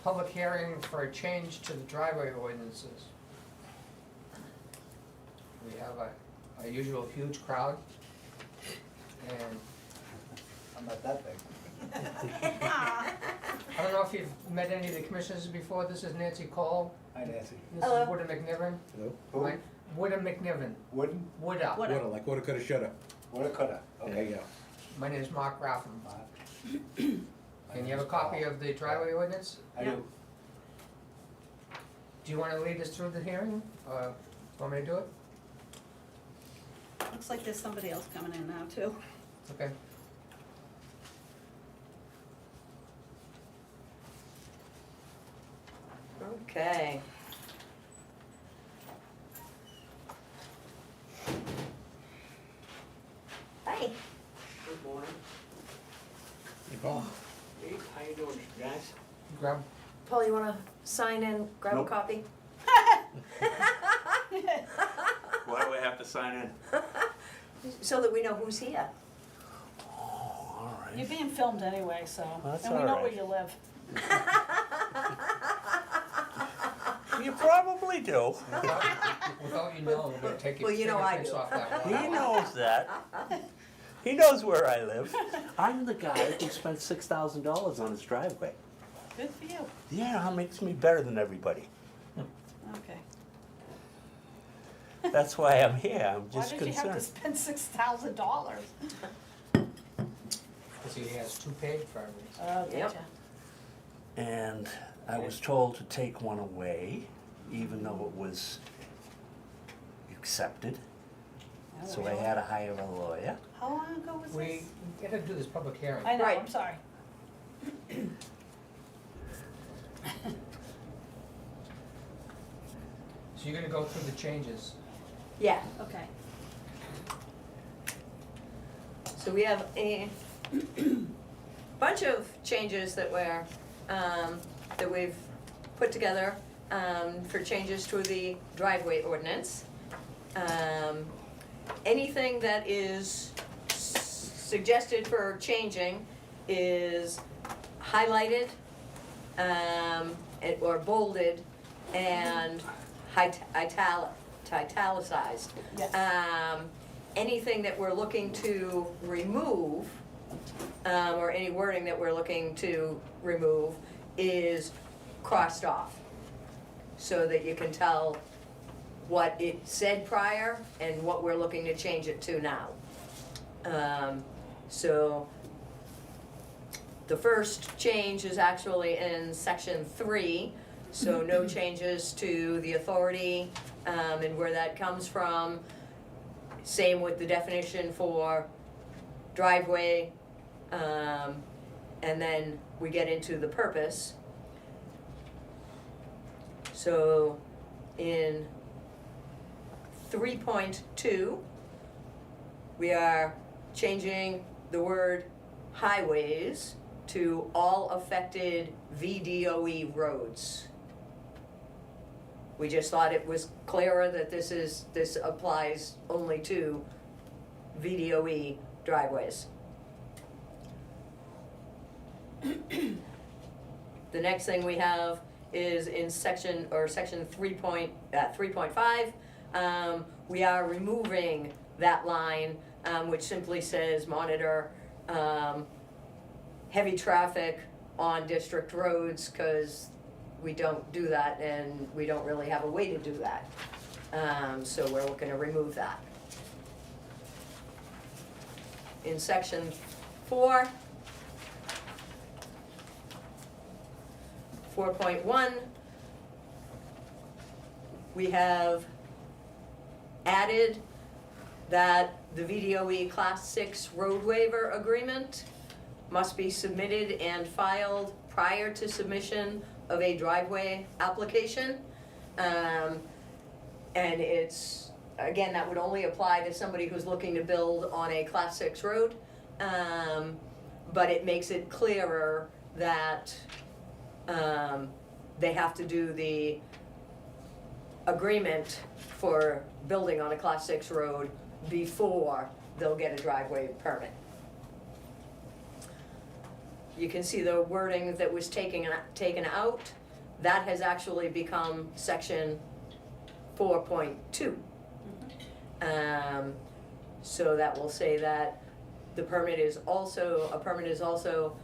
public hearing for a change to the driveway ordinances. We have a usual huge crowd, and I'm not that big. I don't know if you've met any of the commissioners before. This is Nancy Cole. Hi, Nancy. This Hello. is Woodham McNiven. Hello? Who? Mike- Woodham McNiven. Wooden? Woodha. Woulda. Woulda, like woulda, coulda, shoulda. Woulda, coulda. There Okay. you go. My name is Mark Raffam. My And you have a copy of the driveway ordinance? I do. Do you want to lead us through the hearing? Want me to do it? Looks like there's somebody else coming in now too. Okay. Okay. Hi. Good morning. Hey, Paul. Hey, how you doing, guys? Grab. Paul, you wanna sign in, grab a Nope. copy? Why do I have to sign in? So that we know who's here. All You're being filmed anyway, so, That's and we all know right. where you live. You probably do. Without you knowing, we're gonna take your Well, you know I fingerprints do. off that He wall. knows that. He knows where I live. I'm the guy who spent $6,000 on his driveway. Good for you. Yeah, it makes me better than everybody. Okay. That's why I'm here. I'm Why just did you have to concerned. spend $6,000? Because he has two paid driveways. Oh, Yep. gotcha. And I was told to take one away, even though it was accepted. Oh, So I really? had to hire a lawyer. How long ago was We this? gotta do this public hearing. I know, Right. I'm sorry. So you're gonna go through the changes. Yeah, Okay. so we have a bunch of changes that we've put together, for changes to the driveway ordinance. Anything that is suggested for changing is highlighted, or bolded, and italicized. Yes. Anything that we're looking to remove, or any wording that we're looking to remove is crossed off. So that you can tell what it said prior and what we're looking to change it to now. So the first change is actually in section 3, so no changes to the authority, and where that comes from. Same with the definition for driveway, and then we get into the purpose. So in 3.2, we are changing the word highways to all affected VDOE roads. We just thought it was clearer that this applies only to VDOE driveways. The next thing we have is in section 3.5, we are removing that line, which simply says monitor, heavy traffic on district roads, cause we don't do that and we don't really have a way to do that. So we're looking to remove that. In section 4.1, we have added that the VDOE Class 6 road waiver agreement must be submitted and filed prior to submission of a driveway application. And it's, again, that would only apply to somebody who's looking to build on a Class 6 road. But it makes it clearer that they have to do the agreement for building on a Class 6 road before they'll get a driveway permit. you can see the wording that was taken out. That has actually become section 4.2. So that will say that a permit is also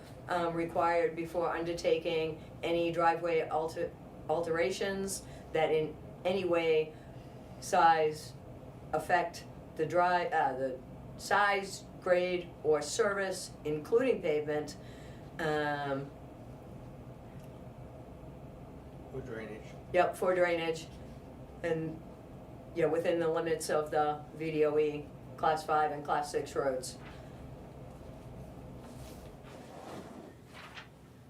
required before undertaking any driveway alterations that in any way, size, affect the size, grade, or service, including pavement, Or drainage. yep, for drainage, and, yeah, within the limits of the VDOE Class 5 and Class 6 roads.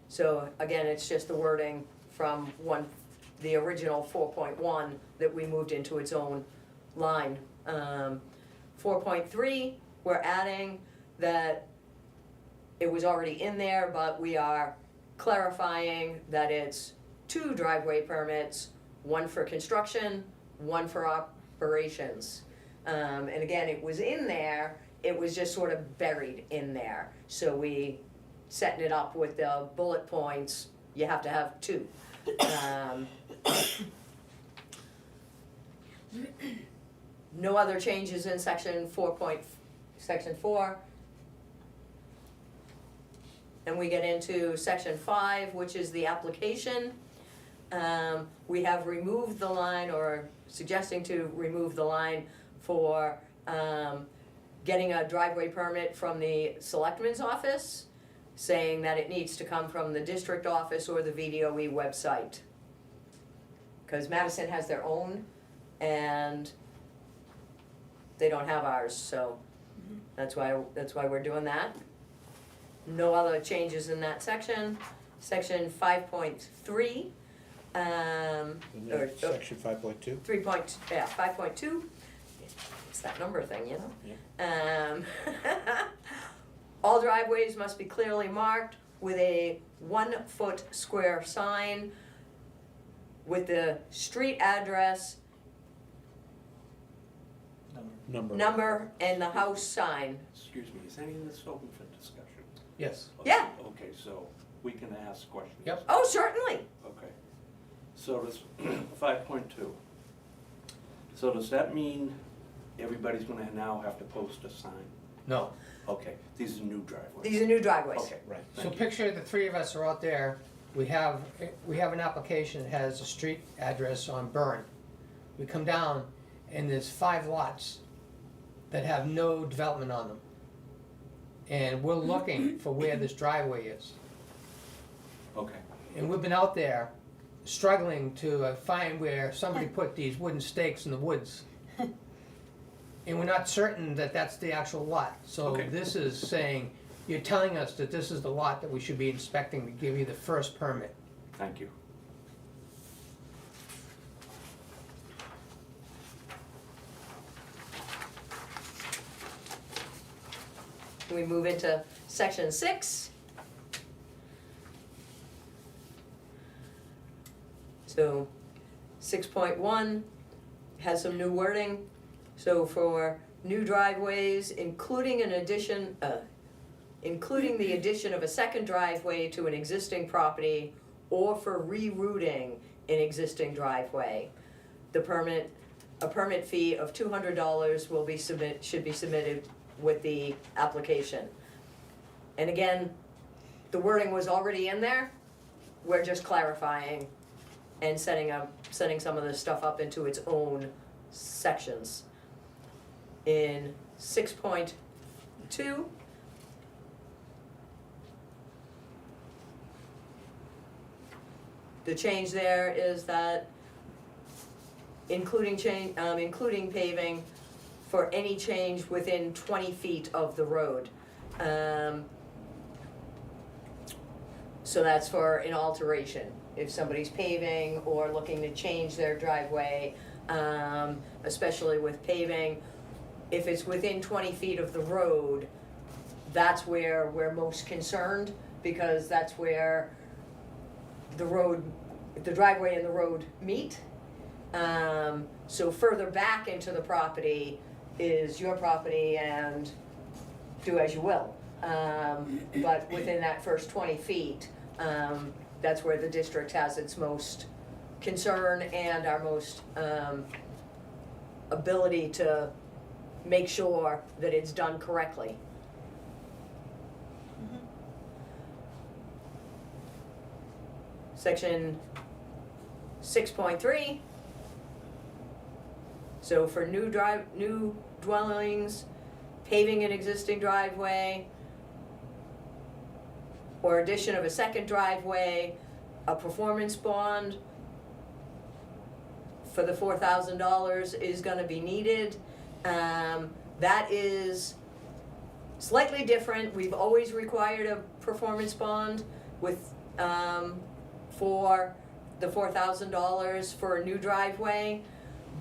So again, it's just the wording from the original 4.1 that we moved into its own line. 4.3, we're adding that it was already in there, but we are clarifying that it's 2 driveway permits, 1 for construction, 1 for operations. And again, it was in there, it was just sort of buried in there. So we setting it up with the bullet points, you have to have 2. No other changes in section 4. And we get into section 5, which is the application. We have removed the line, or suggesting to remove the line for getting a driveway permit from the selectman's office, saying that it needs to come from the district office or the VDOE website. Because Madison has their own, and they don't have ours, so that's why we're doing that. No other changes in that section. Section 5.3, Section 5.2? 5.2. It's that number thing, you know? All driveways must be clearly marked with a 1-foot square sign with the street address, number, and the house sign. Excuse me, is any of this open for discussion? Yes. Yeah. Okay, so we can ask questions? Yep. Oh, certainly. Okay. So this 5.2. So does that mean everybody's gonna now have to post a sign? No. Okay, these are new driveways. These are new driveways. Okay, Right. So thank you. picture the 3 of us are out there, we have an application that has a street address on Burn. We come down and there's 5 lots that have no development on them. And we're looking for where this driveway is. Okay, And we've been out there struggling to find where somebody put these wooden stakes in the woods. And we're not certain that that's the actual lot. So Okay. this is saying, you're telling us that this is the lot that we should be inspecting to give you the first permit. thank you. We move into section 6. So 6.1 has some new wording. So for new driveways, including the addition of a second driveway to an existing property, or for rerouting an existing driveway, a permit fee of $200 should be submitted with the application. And again, the wording was already in there. We're just clarifying and setting some of this stuff up into its own sections. In 6.2, the change there is that including paving for any change within 20 feet of the road. So that's for an alteration. If somebody's paving or looking to change their driveway, especially with paving, if it's within 20 feet of the road, that's where we're most concerned, because that's where the driveway and the road meet. So further back into the property is your property, and do as you will. But within that first 20 feet, that's where the district has its most concern and our most ability to make sure that it's done correctly. Section 6.3. So for new dwellings, paving an existing driveway, or addition of a second driveway, a performance bond for the $4,000 is gonna be needed. That is slightly different. We've always required a performance bond with, for the $4,000 for a new driveway,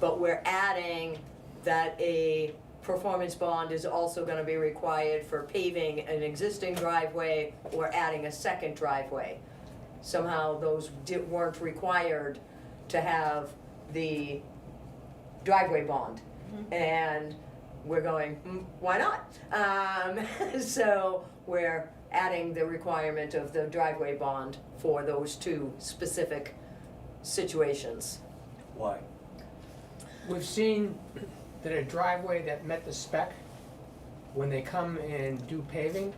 but we're adding that a performance bond is also gonna be required for paving an existing driveway or adding a second driveway. Somehow those weren't required to have the driveway bond. And we're going, why not? So we're adding the requirement of the driveway bond for those two specific situations. Why? We've seen that a driveway that met the spec, when they come and do paving,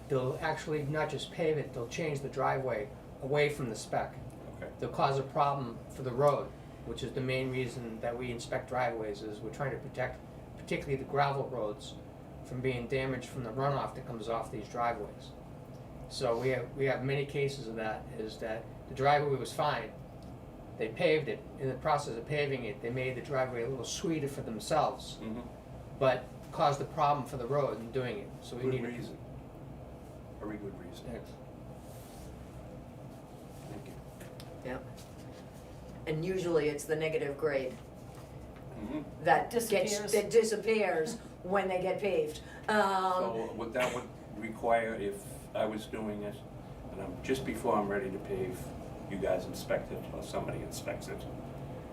they'll actually not just pave it, they'll change the driveway away from the spec. Okay. They'll cause a problem for the road, which is the main reason that we inspect driveways, is we're trying to protect particularly the gravel roads from being damaged from the runoff that comes off these driveways. So we have many cases of that, is that the driveway was fine. They paved it. In the process of paving it, they made the driveway a little sweeter for themselves, Mm-hmm. but caused a problem for the road in doing it. So we Good need reason. Very good reason. Yeah. Thank you. Yep. And usually it's the negative grade Mm-hmm. that Disappears. that disappears when they get paved. So that would require, if I was doing it, and just before I'm ready to pave, you guys inspect it, or somebody inspects it,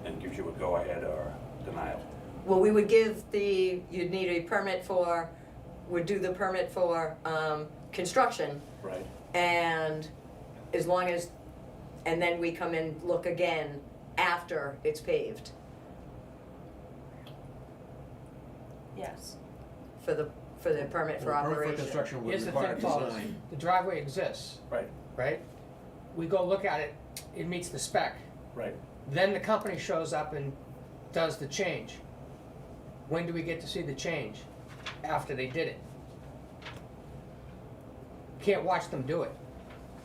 and gives you a go-ahead or denial. Well, we would give you'd need a permit would do the permit for, construction, Right. and as long as, and then we come and look again after it's paved Yes. for the permit for Well, operation. permit for construction would Here's the require thing, Paul, is design. the driveway exists, Right, right? We go look at it, it meets the spec. right. Then the company shows up and does the change. When do we get to see the change? After they did it. Can't watch them do it.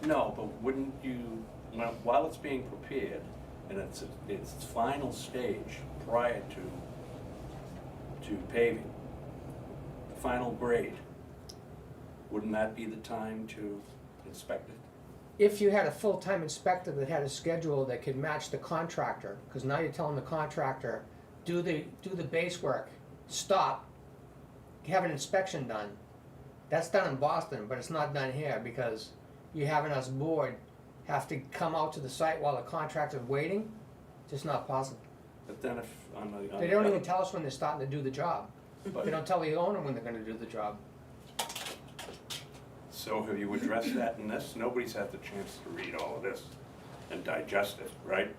No, but wouldn't you, while it's being prepared, and it's its final stage prior to paving, the final grade, wouldn't that be the time to inspect it? If you had a full-time inspector that had a schedule that could match the contractor, because now you're telling the contractor, do the base work, stop, have an inspection done. That's done in Boston, but it's not done here because you having us board have to come out to the site while the contractor's waiting, just not possible. But then if, on the. They don't even tell us when they're starting to do the job. But- They don't tell the owner when they're gonna do the job. So have you addressed that in this? Nobody's had the chance to read all of this and digest it, right?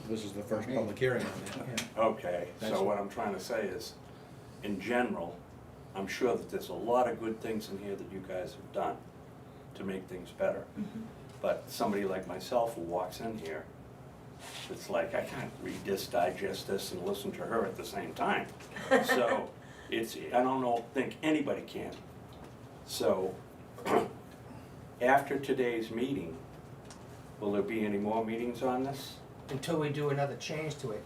This is the first public hearing on that. Okay, That's- so what I'm trying to say is, in general, I'm sure that there's a lot of good things in here that you guys have done to make things better. But somebody like myself who walks in here, it's like, I can't read this, digest this, and listen to her at the same time. So, I don't think anybody can. So, after today's meeting, will there be any more meetings on this? Until we do another change to it.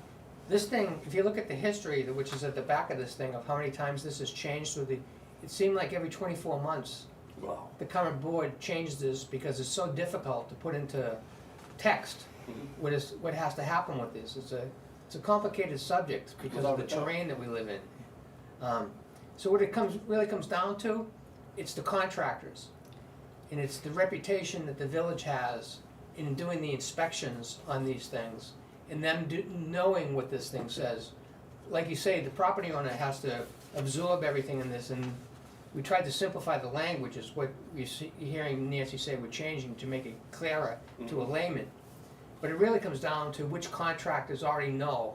This thing, if you look at the history, which is at the back of this thing, of how many times this has changed through it seemed like every 24 months, Well, the current board changed this because it's so difficult to put into text what has to happen with this. It's a complicated subject because of the Without a doubt. terrain that we live in. So what it really comes down to, it's the contractors. And it's the reputation that the village has in doing the inspections on these things, and them knowing what this thing says. Like you say, the property owner has to absorb everything in this, and we tried to simplify the language, is what you're hearing Nancy say, we're changing to make it clearer to a layman. But it really comes down to which contractors already know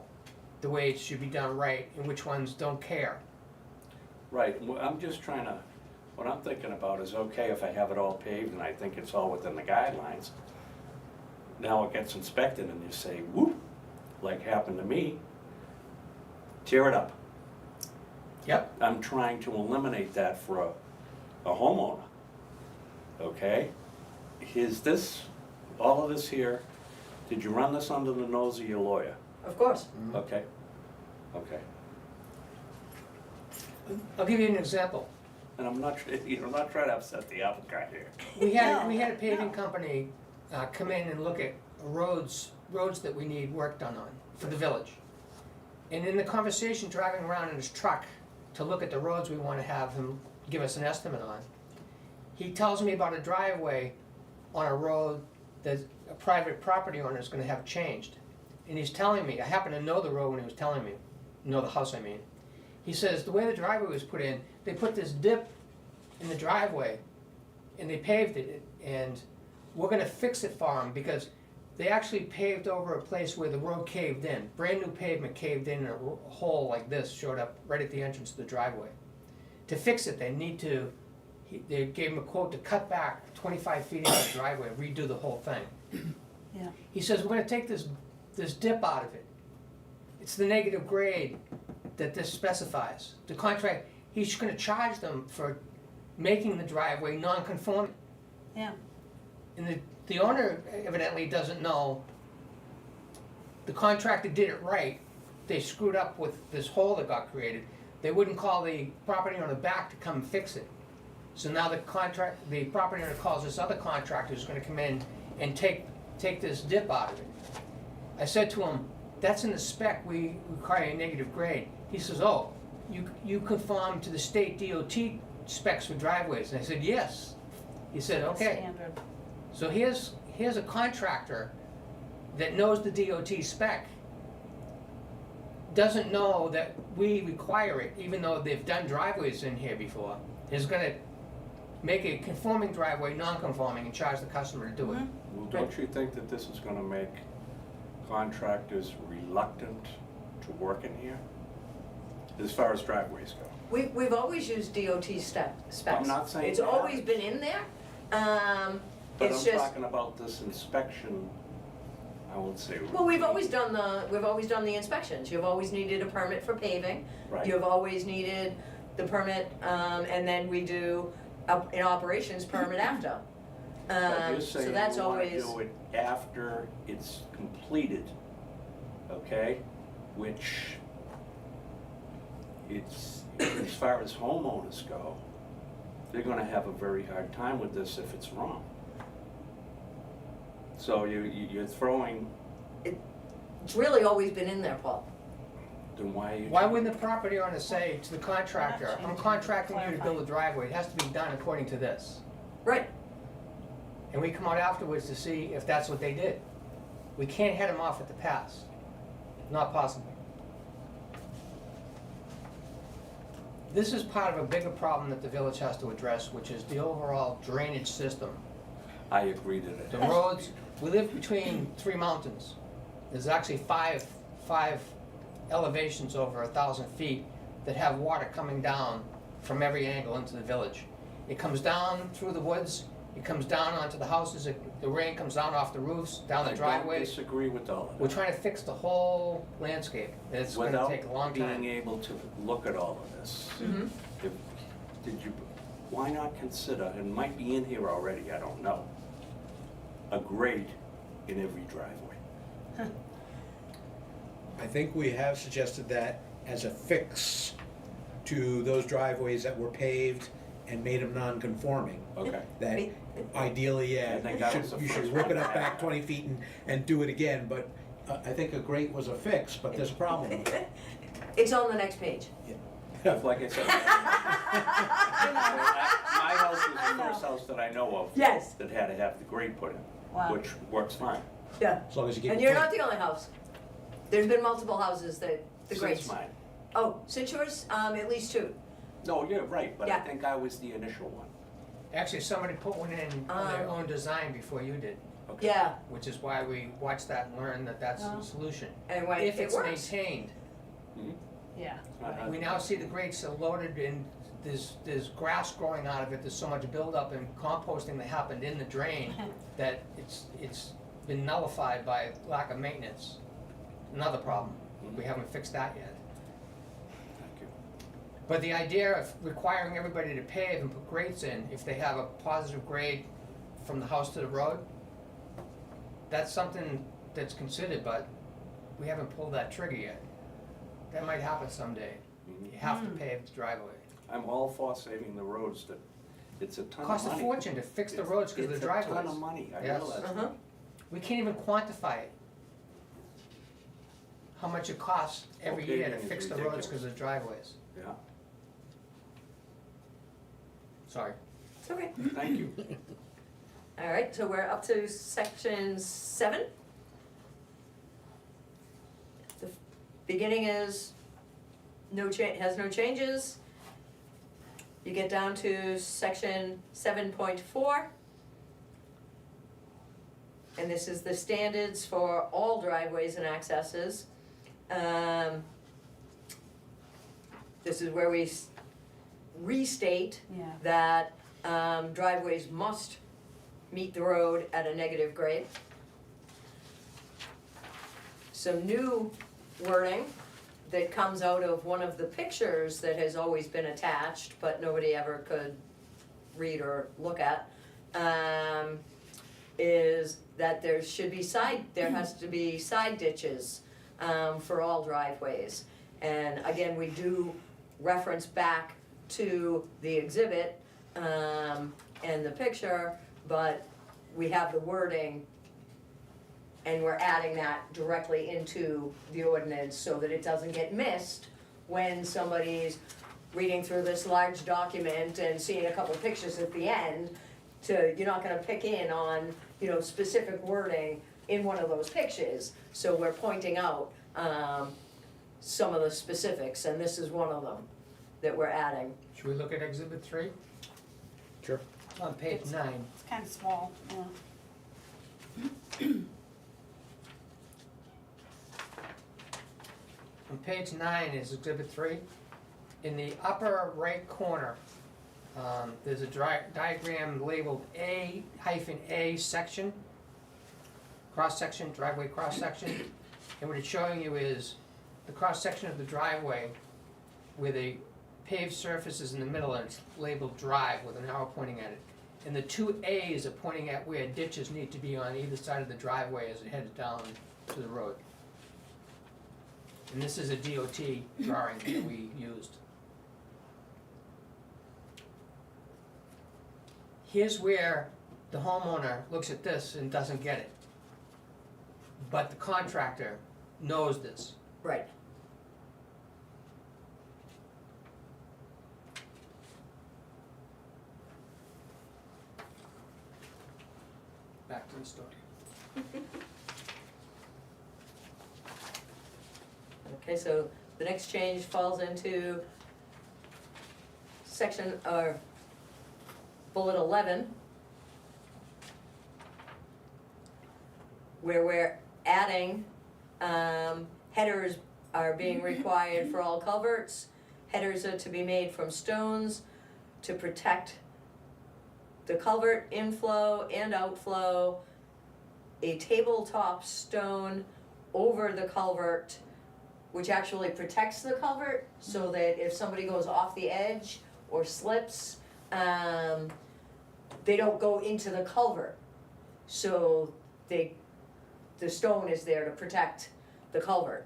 the way it should be done right and which ones don't care. Right, well, I'm just trying to, what I'm thinking about is, okay, if I have it all paved and I think it's all within the guidelines, now it gets inspected and you say, whoop, like happened to me, tear it up. Yep. I'm trying to eliminate that for a homeowner, okay? Is this, all of this here, did you run this under the nose of your lawyer? Of course. Okay, okay. I'll give you an example. And I'm not, I'm not trying to upset the apple cart here. We had No, a paving no. company come in and look at roads that we need work done on for the village. And in the conversation, driving around in his truck to look at the roads we want to have him give us an estimate on, he tells me about a driveway on a road that a private property owner is gonna have changed. And he's telling me, I happen to know the road when he was telling me, know the house I mean. He says, the way the driveway was put in, they put this dip in the driveway and they paved it, and we're gonna fix it for them because they actually paved over a place where the road caved in. Brand new pavement caved in and a hole like this showed up right at the entrance to the driveway. To fix it, they need to, they gave him a quote to cut back 25 feet into the driveway, redo the whole thing. Yeah. He says, we're gonna take this dip out of it. It's the negative grade that this specifies. The contract, he's gonna charge them for making the driveway non-conforming. Yeah. And the owner evidently doesn't know, the contractor did it right, they screwed up with this hole that got created. They wouldn't call the property owner back to come fix it. So now the property owner calls this other contractor who's gonna come in and take this dip out of it. I said to him, that's in the spec, we require a negative grade. He says, oh, you conform to the state DOT specs for driveways. And I said, yes. He said, okay. Standard. So here's a contractor that knows the DOT spec, doesn't know that we require it, even though they've done driveways in here before, is gonna make a conforming driveway non-conforming and charge the customer to do it. Well, don't you think that this is gonna make contractors reluctant to work in here? As far as driveways go. We've always used DOT specs. I'm not saying It's that. always been in there. But It's I'm just, talking about this inspection, I won't say. well, we've always done the inspections. You've always needed a permit for paving. Right. You've always needed the permit, and then we do an operations permit after. But you're So saying that's you wanna always, do it after it's completed, okay? Which, it's, as far as homeowners go, they're gonna have a very hard time with this if it's wrong. So you're throwing, it's really always been in there, Paul. then why are you? Why wouldn't the property owner say to the contractor, Not I'm changing, contracting you to clarifying. build a driveway, it has to be done according to this. Right. And we come out afterwards to see if that's what they did. We can't head them off at the pass. Not possible. This is part of a bigger problem that the village has to address, which is the overall drainage system. I agree to that. The roads, we live between three mountains. There's actually five elevations over 1,000 feet that have water coming down from every angle into the village. It comes down through the woods, it comes down onto the houses, the rain comes down off the roofs, down the I don't driveways. disagree with all of We're that. trying to fix the whole landscape, and it's gonna take a long Without being time. able to look at all of this, Mm-hmm. why not consider, and it might be in here already, I don't know, a grate in every driveway? I think we have suggested that as a fix to those driveways that were paved and made them non-conforming. Okay. That ideally, I yeah, think that was the you should first rip one. it up back 20 feet and do it again, but I think a grate was a fix, but there's a problem with it. It's on the next page. Like I said, my house was the first house that I know of. Yes. That had to have the grate put in, Wow. which works fine. Yeah. As long as you get. And you're not the only house. There's been multiple houses that the Since grades. mine. Oh, since yours, at least two. No, you're right, but I Yeah. think I was the initial one. Actually, somebody put one in on their own design before you did, Okay. Yeah, which is why we watched that and learned that that's the solution. and when If it it's works. maintained. Mhm. Yeah. It's not hard We to now do. see the grates are loaded and there's grass growing out of it, there's so much buildup and composting that happened in the drain that it's been nullified by lack of maintenance. Another problem, we haven't fixed that yet. Thank you. But the idea of requiring everybody to pave and put grates in, if they have a positive grade from the house to the road, that's something that's considered, but we haven't pulled that trigger yet. That might happen someday. Mhm. You have to pave the driveway. I'm all for saving the roads, that, it's a ton of money. Costs a fortune to fix the roads because of the It's a ton driveways. of money, I Yes. realize Uh-huh. that. We can't even quantify it. How much it costs every year to Paving is fix the roads ridiculous. because of driveways. Yeah, Sorry. It's okay. thank you. All right, so we're up to section 7. The beginning is has no changes. You get down to section 7.4. And this is the standards for all driveways and accesses. This is where we restate Yeah. that driveways must meet the road at a negative grade. Some new wording that comes out of one of the pictures that has always been attached, but nobody ever could read or look at, is that there has to be side ditches for all driveways. And again, we do reference back to the exhibit and the picture, but we have the wording and we're adding that directly into the ordinance so that it doesn't get missed when somebody's reading through this large document and seeing a couple pictures at the end. You're not gonna pick in on, specific wording in one of those pictures. So we're pointing out some of the specifics, and this is one of them that we're adding. Should we look at exhibit 3? Sure. On page 9. It's kind of small, yeah. On page 9 is exhibit 3. In the upper right corner, there's a diagram labeled A-A section, cross-section, driveway cross-section. And what it's showing you is the cross-section of the driveway where the paved surface is in the middle and it's labeled drive with an arrow pointing at it. And the 2 A's are pointing at where ditches need to be on either side of the driveway as it heads down to the road. And this is a DOT drawing that we used. Here's where the homeowner looks at this and doesn't get it. But the contractor knows this. Right. Back to the story. Okay, so the next change falls into section, or bullet 11, where we're adding, headers are being required for all culverts. Headers are to be made from stones to protect the culvert inflow and outflow. A tabletop stone over the culvert, which actually protects the culvert, so that if somebody goes off the edge or slips, they don't go into the culvert. So the stone is there to protect the culvert.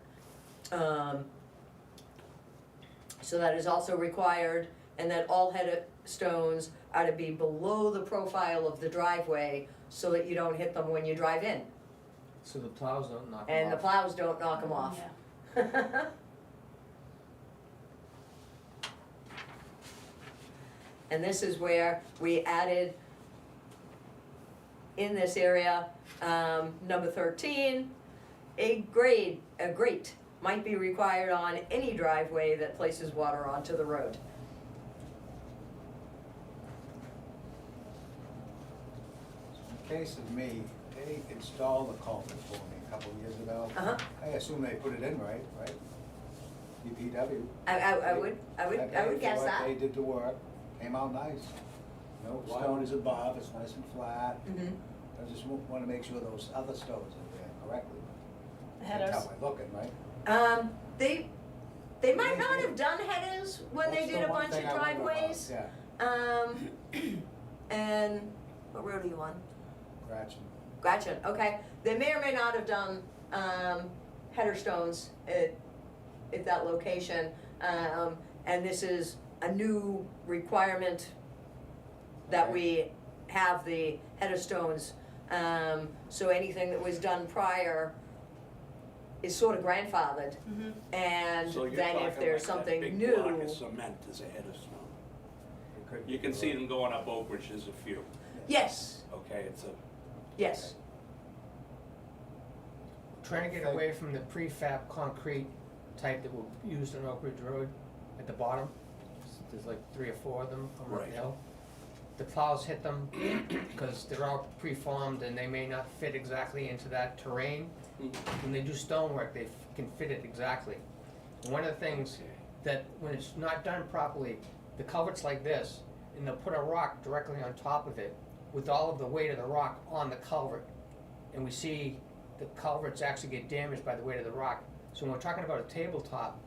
So that is also required, and that all headstones are to be below the profile of the driveway so that you don't hit them when you drive in, So the plows don't knock them and the off. plows don't knock them off. Yeah. And this is where we added in this area, number 13, a grate might be required on any driveway that places water onto the road. case of me, they installed a culvert for me a couple of years ago. Uh-huh. I assume they put it in right? DPW. I would paid guess for it, that. They did the work, came out nice. No stones above, it's nice and flat. Mhm. I just wanna make sure those other stones are there correctly. The You can headers. tell by looking, right? They might not have done headers when they That's did the a one bunch of thing I wonder about, driveways. Yeah, And what road are you on? Gretchen. Gotcha, okay. They may or may not have done, header stones at that location. And this is a new requirement that we have the header stones. So anything that was done prior is sort of grandfathered. Mhm. And So you're then if talking there's like that something big new. block of cement is a head of stone. It could You be can see the them going up Oak Ridge, there's a few, Yes, okay, it's a, yes. Trying to get away from the prefab concrete type that were used on Oak Ridge Road at the bottom. There's like 3 or 4 of them on Right. the hill. The plows hit them because they're all preformed and they may not fit exactly into that terrain. When they do stonework, they can fit it exactly. And one of the things that when it's not done properly, the culvert's like this, and they'll put a rock directly on top of it with all of the weight of the rock on the culvert. And we see the culverts actually get damaged by the weight of the rock. So when we're talking about a tabletop,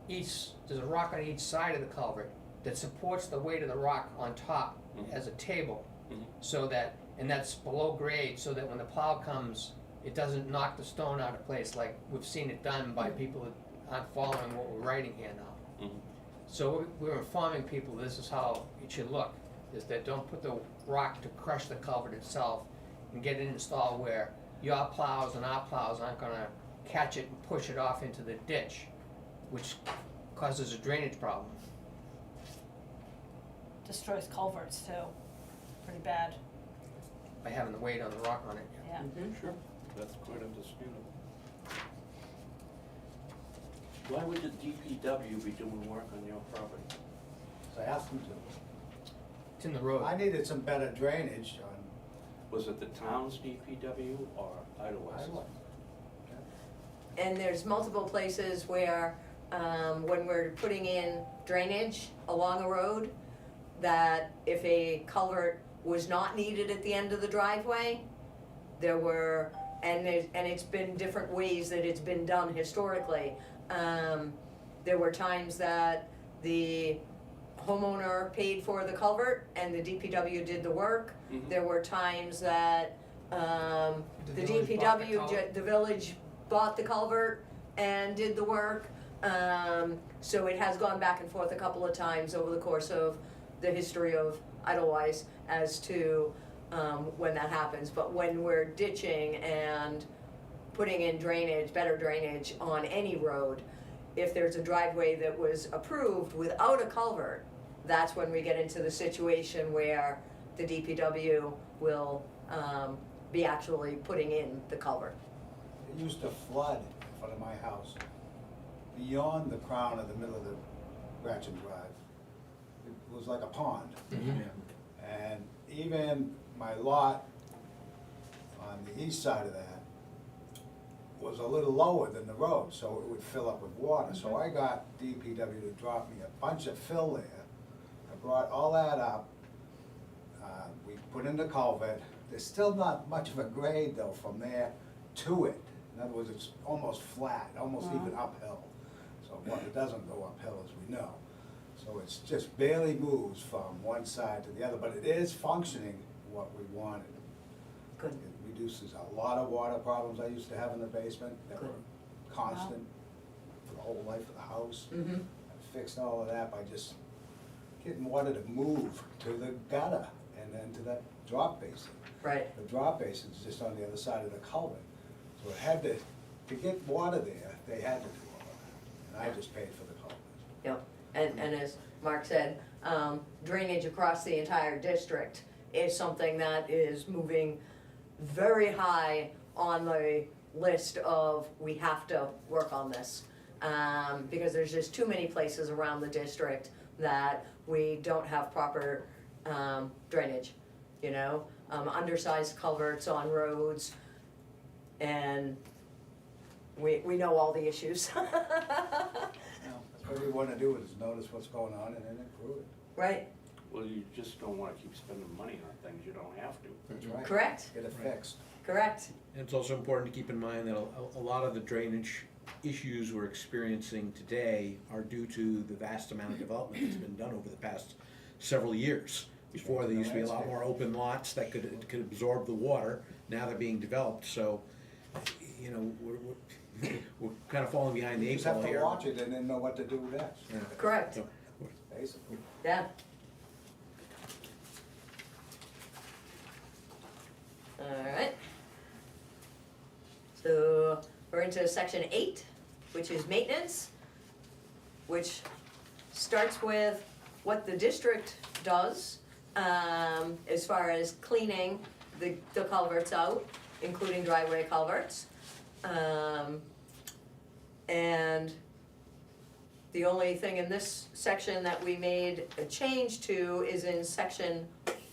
there's a rock on each side of the culvert that supports the weight of the rock on top as a table. Mhm. So that, and that's below grade, so that when the plow comes, it doesn't knock the stone out of place like we've seen it done by people that aren't following what we're writing here now. Mhm. So we're informing people this is how it should look, is that don't put the rock to crush the culvert itself and get it installed where your plows and our plows aren't gonna catch it and push it off into the ditch, which causes a drainage problem. Destroys culverts too, pretty bad, By having the weight on the rock on it. yeah. Mhm. sure, that's quite understandable. Why would the DPW be doing work on your property? So I asked them to. It's in the road. I needed some better drainage on Was it the town's DPW or Eidelweiss? Eidelweiss. And there's multiple places where, when we're putting in drainage along a road, that if a culvert was not needed at the end of the driveway, there were, and it's been different ways that it's been done historically. There were times that the homeowner paid for the culvert and the DPW did the work. Mhm. There were times that, the village bought the DPW, culvert? the village bought the culvert and did the work. So it has gone back and forth a couple of times over the course of the history of Eidelweiss as to, when that happens. But when we're ditching and putting in drainage, better drainage on any road, if there's a driveway that was approved without a culvert, that's when we get into the situation where the DPW will, be actually putting in the culvert. It used to flood in front of my house, beyond the crown of the middle of the Gretchen Drive. It was like a pond. And even my lot on the east side of that was a little lower than the road, so it would fill up with water. So I got DPW to drop me a bunch of fill there. I brought all that up. We put in the culvert. There's still not much of a grade though from there to it. In other words, it's almost flat, almost even uphill. So it doesn't go uphill as we know. So it's just barely moves from one side to the other, but it is functioning what we wanted. Good. It reduces a lot of water problems I used to have in the basement that were Good. constant for the whole life of the house. Mm-hmm. I fixed all of that by just getting water to move to the gutter and then to that drop basin. Right, The drop basin's just on the other side of the culvert. So it had to get water there, they had to do all of that. And I just paid for the culvert. yep. And as Mark said, drainage across the entire district is something that is moving very high on the list of, we have to work on this. Because there's just too many places around the district that we don't have proper, drainage, you know? undersized culverts on roads, and we know all the issues. Well, that's what we wanna do, is notice what's going on and then improve it. Right, Well, you just don't wanna keep spending money on things you don't have to. That's right. correct, Get it fixed. correct, And it's also important to keep in mind that a lot of the drainage issues we're experiencing today are due to the vast amount of development that's been done over the past several years. Before, there used to be a lot more open lots that could absorb the water, now they're being developed, so, you know, we're kind of falling behind the You eight just have ball to here. watch it and then know what to do next, Yeah. correct, So, basically. yeah. Alright. So, we're into section 8, which is maintenance, which starts with what the district does, as far as cleaning the culverts out, including driveway culverts. And the only thing in this section that we made a change to is in section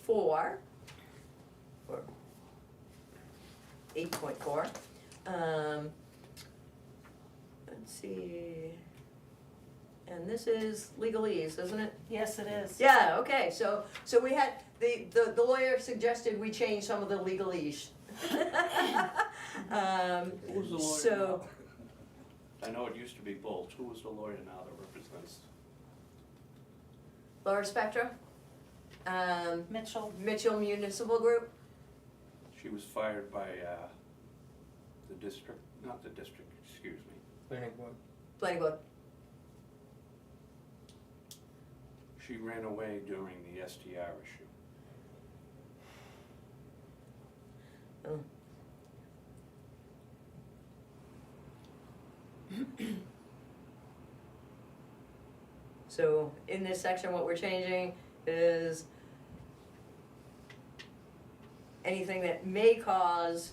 4, or 8.4. Let's see, and this is legalese, isn't it? Yes, it is. Yeah, okay, so we had, the lawyer suggested we change some of the legalese. Who's the lawyer So, now? I know it used to be Bolts. Who was the lawyer now that represents? Laura Spectra, Mitchell, Mitchell Municipal Group, She was fired by, the district, not the district, excuse me. Planning board. planning board. She ran away during the STR issue. Oh. So in this section, what we're changing is anything that may cause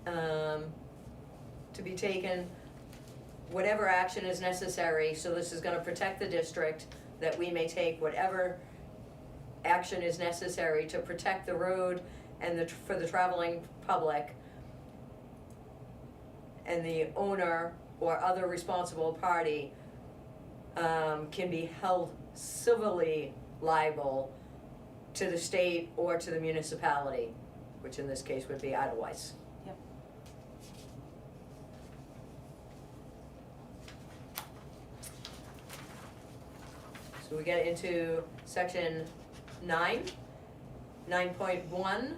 to be taken, whatever action is necessary, so this is gonna protect the district, that we may take whatever action is necessary to protect the road and for the traveling public, and the owner or other responsible party can be held civilly liable to the state or to the municipality, which in this case would be Eidelweiss. Yep. So we get into section 9.1.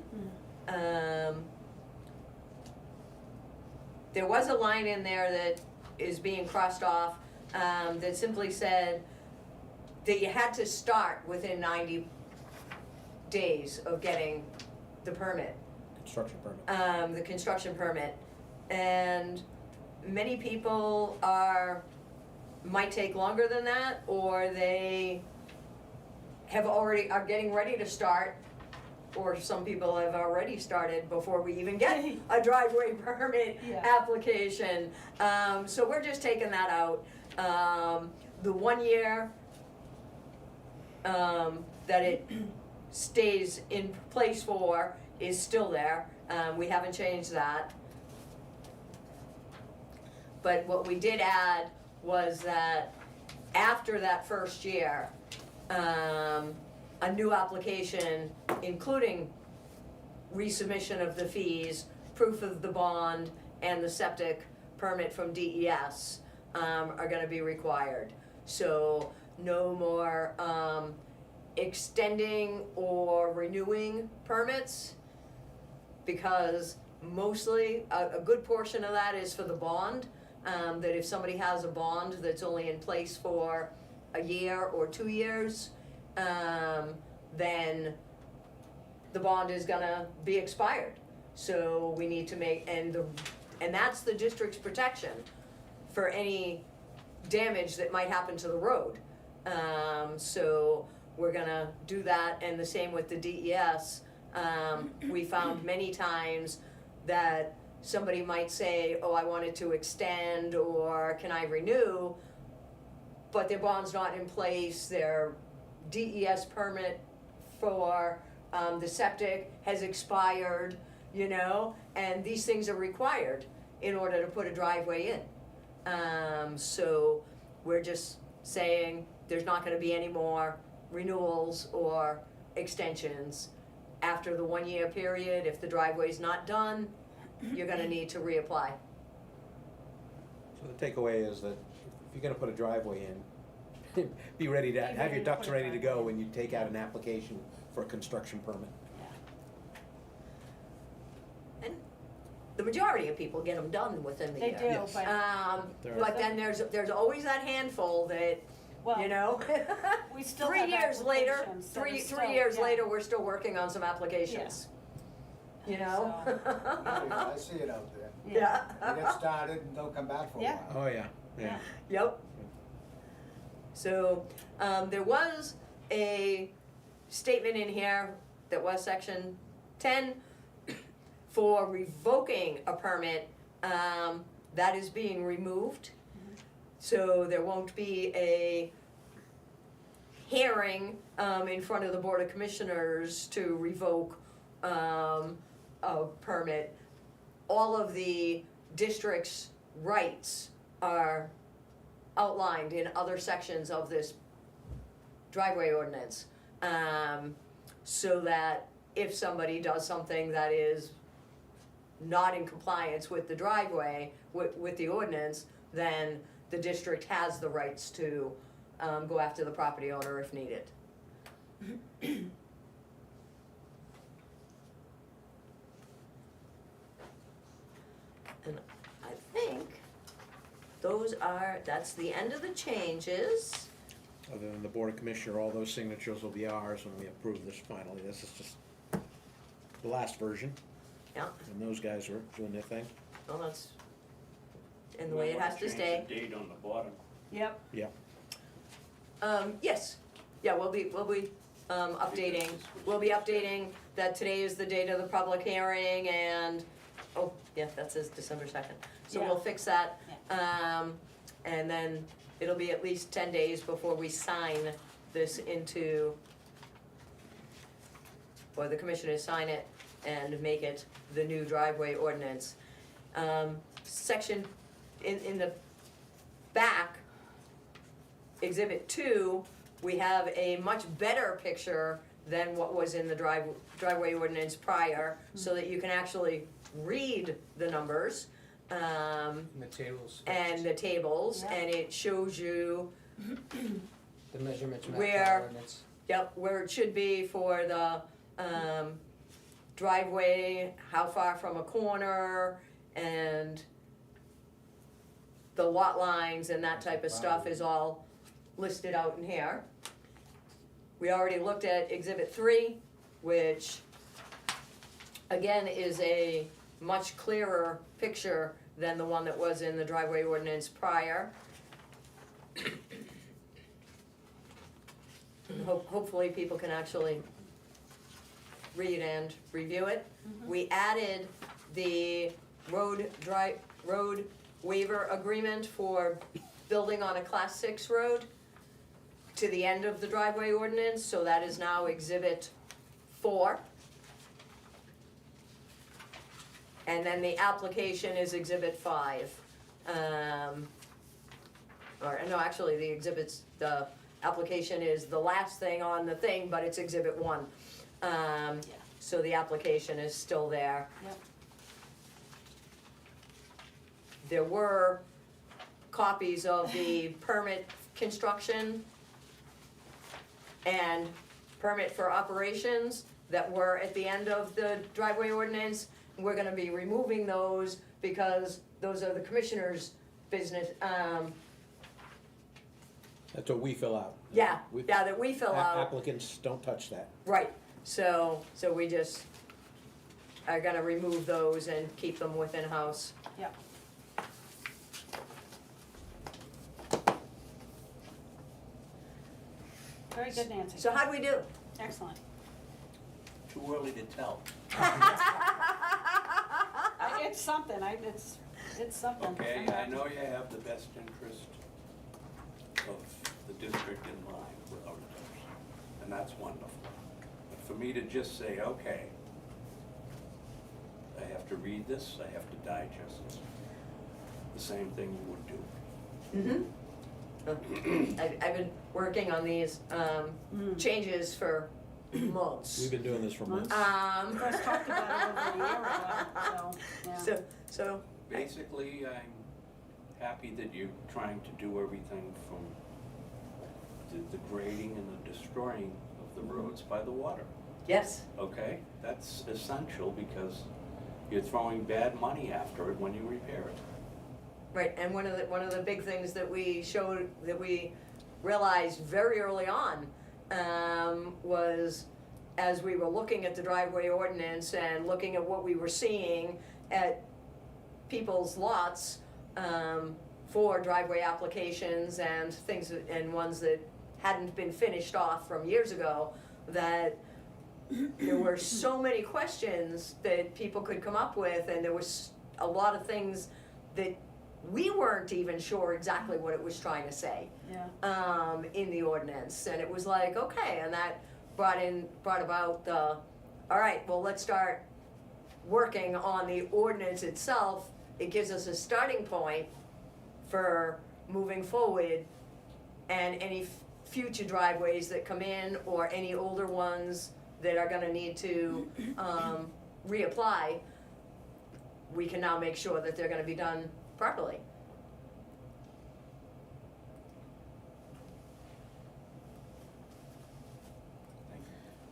There was a line in there that is being crossed off, that simply said that you had to start within 90 days of getting the permit, Construction permit. the construction permit. And many people might take longer than that, or they are getting ready to start, or some people have already started before we even get a driveway permit Yeah. application. So we're just taking that out. The 1 year that it stays in place for is still there. We haven't changed that. But what we did add was that after that first year, a new application, including resubmission of the fees, proof of the bond, and the septic permit from DES, are gonna be required. So no more, extending or renewing permits, because mostly, a good portion of that is for the bond. That if somebody has a bond that's only in place for a year or 2 years, then the bond is gonna be expired. So we need to make, and that's the district's protection for any damage that might happen to the road. So we're gonna do that, and the same with the DES. We found many times that somebody might say, oh, I wanted to extend, or can I renew? But their bond's not in place, their DES permit for the septic has expired, you know, and these things are required in order to put a driveway in. So we're just saying there's not gonna be any more renewals or extensions after the 1 year period. If the driveway's not done, you're gonna need to reapply. So the takeaway is that if you're gonna put a driveway in, be ready to, Be have ready your to ducks put a ready to go driveway when you take out an application for a construction permit. And the majority of people get them done within the They year. do, Yes. but, There are- But then there's always that handful that, well, you know, we still 3 have years later, applications that are three still- years yeah. later, we're still working on some applications. You know? I see it out there. Yeah. They get started and don't come back for a Yeah. while. Oh, yeah, yeah. Yep. So, there was a statement in here that was section 10 for revoking a permit, that is being removed. So there won't be a hearing, in front of the Board of Commissioners to revoke, a permit. All of the district's rights are outlined in other sections of this driveway ordinance. So that if somebody does something that is not in compliance with the driveway, with the ordinance, then the district has the rights to, go after the property owner if needed. And I think that's the end of the changes. Other than the Board of Commissioner, all those signatures will be ours when we approve this finally. This is just the last version, Yeah, and those guys are doing their thing. well, that's, and the way it has to stay. Change the date on the bottom. Yep, Yeah. Yes, yeah, we'll be, updating that today is the date of the public hearing and, oh, yeah, that says December 2nd. So we'll Yeah. fix that. And then it'll be at least 10 days before we sign this into, or the commissioners sign it and make it the new driveway ordinance. Section, in the back, Exhibit 2, we have a much better picture than what was in the driveway ordinance prior, so that you can actually read the numbers, The tables. and the tables, Yeah. and it shows you, The measurements match Where- our ordinance. yep, where it should be for the, driveway, how far from a corner, and the lot lines and that type of stuff is all listed out in here. We already looked at Exhibit 3, which again is a much clearer picture than the one that was in the driveway ordinance prior. And hopefully people can actually read and review it. We added the road waiver agreement for building on a Class 6 road to the end of the driveway ordinance, so that is now Exhibit 4. And then the application is Exhibit 5. Or, no, actually, the application is the last thing on the thing, but it's Exhibit 1. So the application is still there. yep. There were copies of the permit construction and permit for operations that were at the end of the driveway ordinance. We're gonna be removing those because those are the commissioner's business, That's what we fill out. yeah, We- that we fill out. Applicants don't touch that. Right, so we just are gonna remove those and keep them within house. Yep. Very good, Nancy. So how'd we do? Excellent. Too early to tell. It's something, it's something. Okay, I know you have the best interest of the district in mind with auditors, and that's wonderful. But for me to just say, okay, I have to read this, I have to digest this, the same thing you would do. I've been working on these changes for months. We've been doing this for months. You guys talked about it over a year ago, so, yeah. So, Basically, I'm happy that you're trying to do everything from the grading and the destroying of the roads by the water, yes, okay? That's essential because you're throwing bad money after it when you repair it. right, and one of the big things that we showed, that we realized very early on, was as we were looking at the driveway ordinance and looking at what we were seeing at people's lots, for driveway applications and things, and ones that hadn't been finished off from years ago, that there were so many questions that people could come up with, and there was a lot of things that we weren't even sure exactly what it was trying to say, Yeah. in the ordinance, and it was like, okay, and that brought about the, all right, well, let's start working on the ordinance itself. It gives us a starting point for moving forward, and any future driveways that come in, or any older ones that are gonna need to, reapply, we can now make sure that they're gonna be done properly.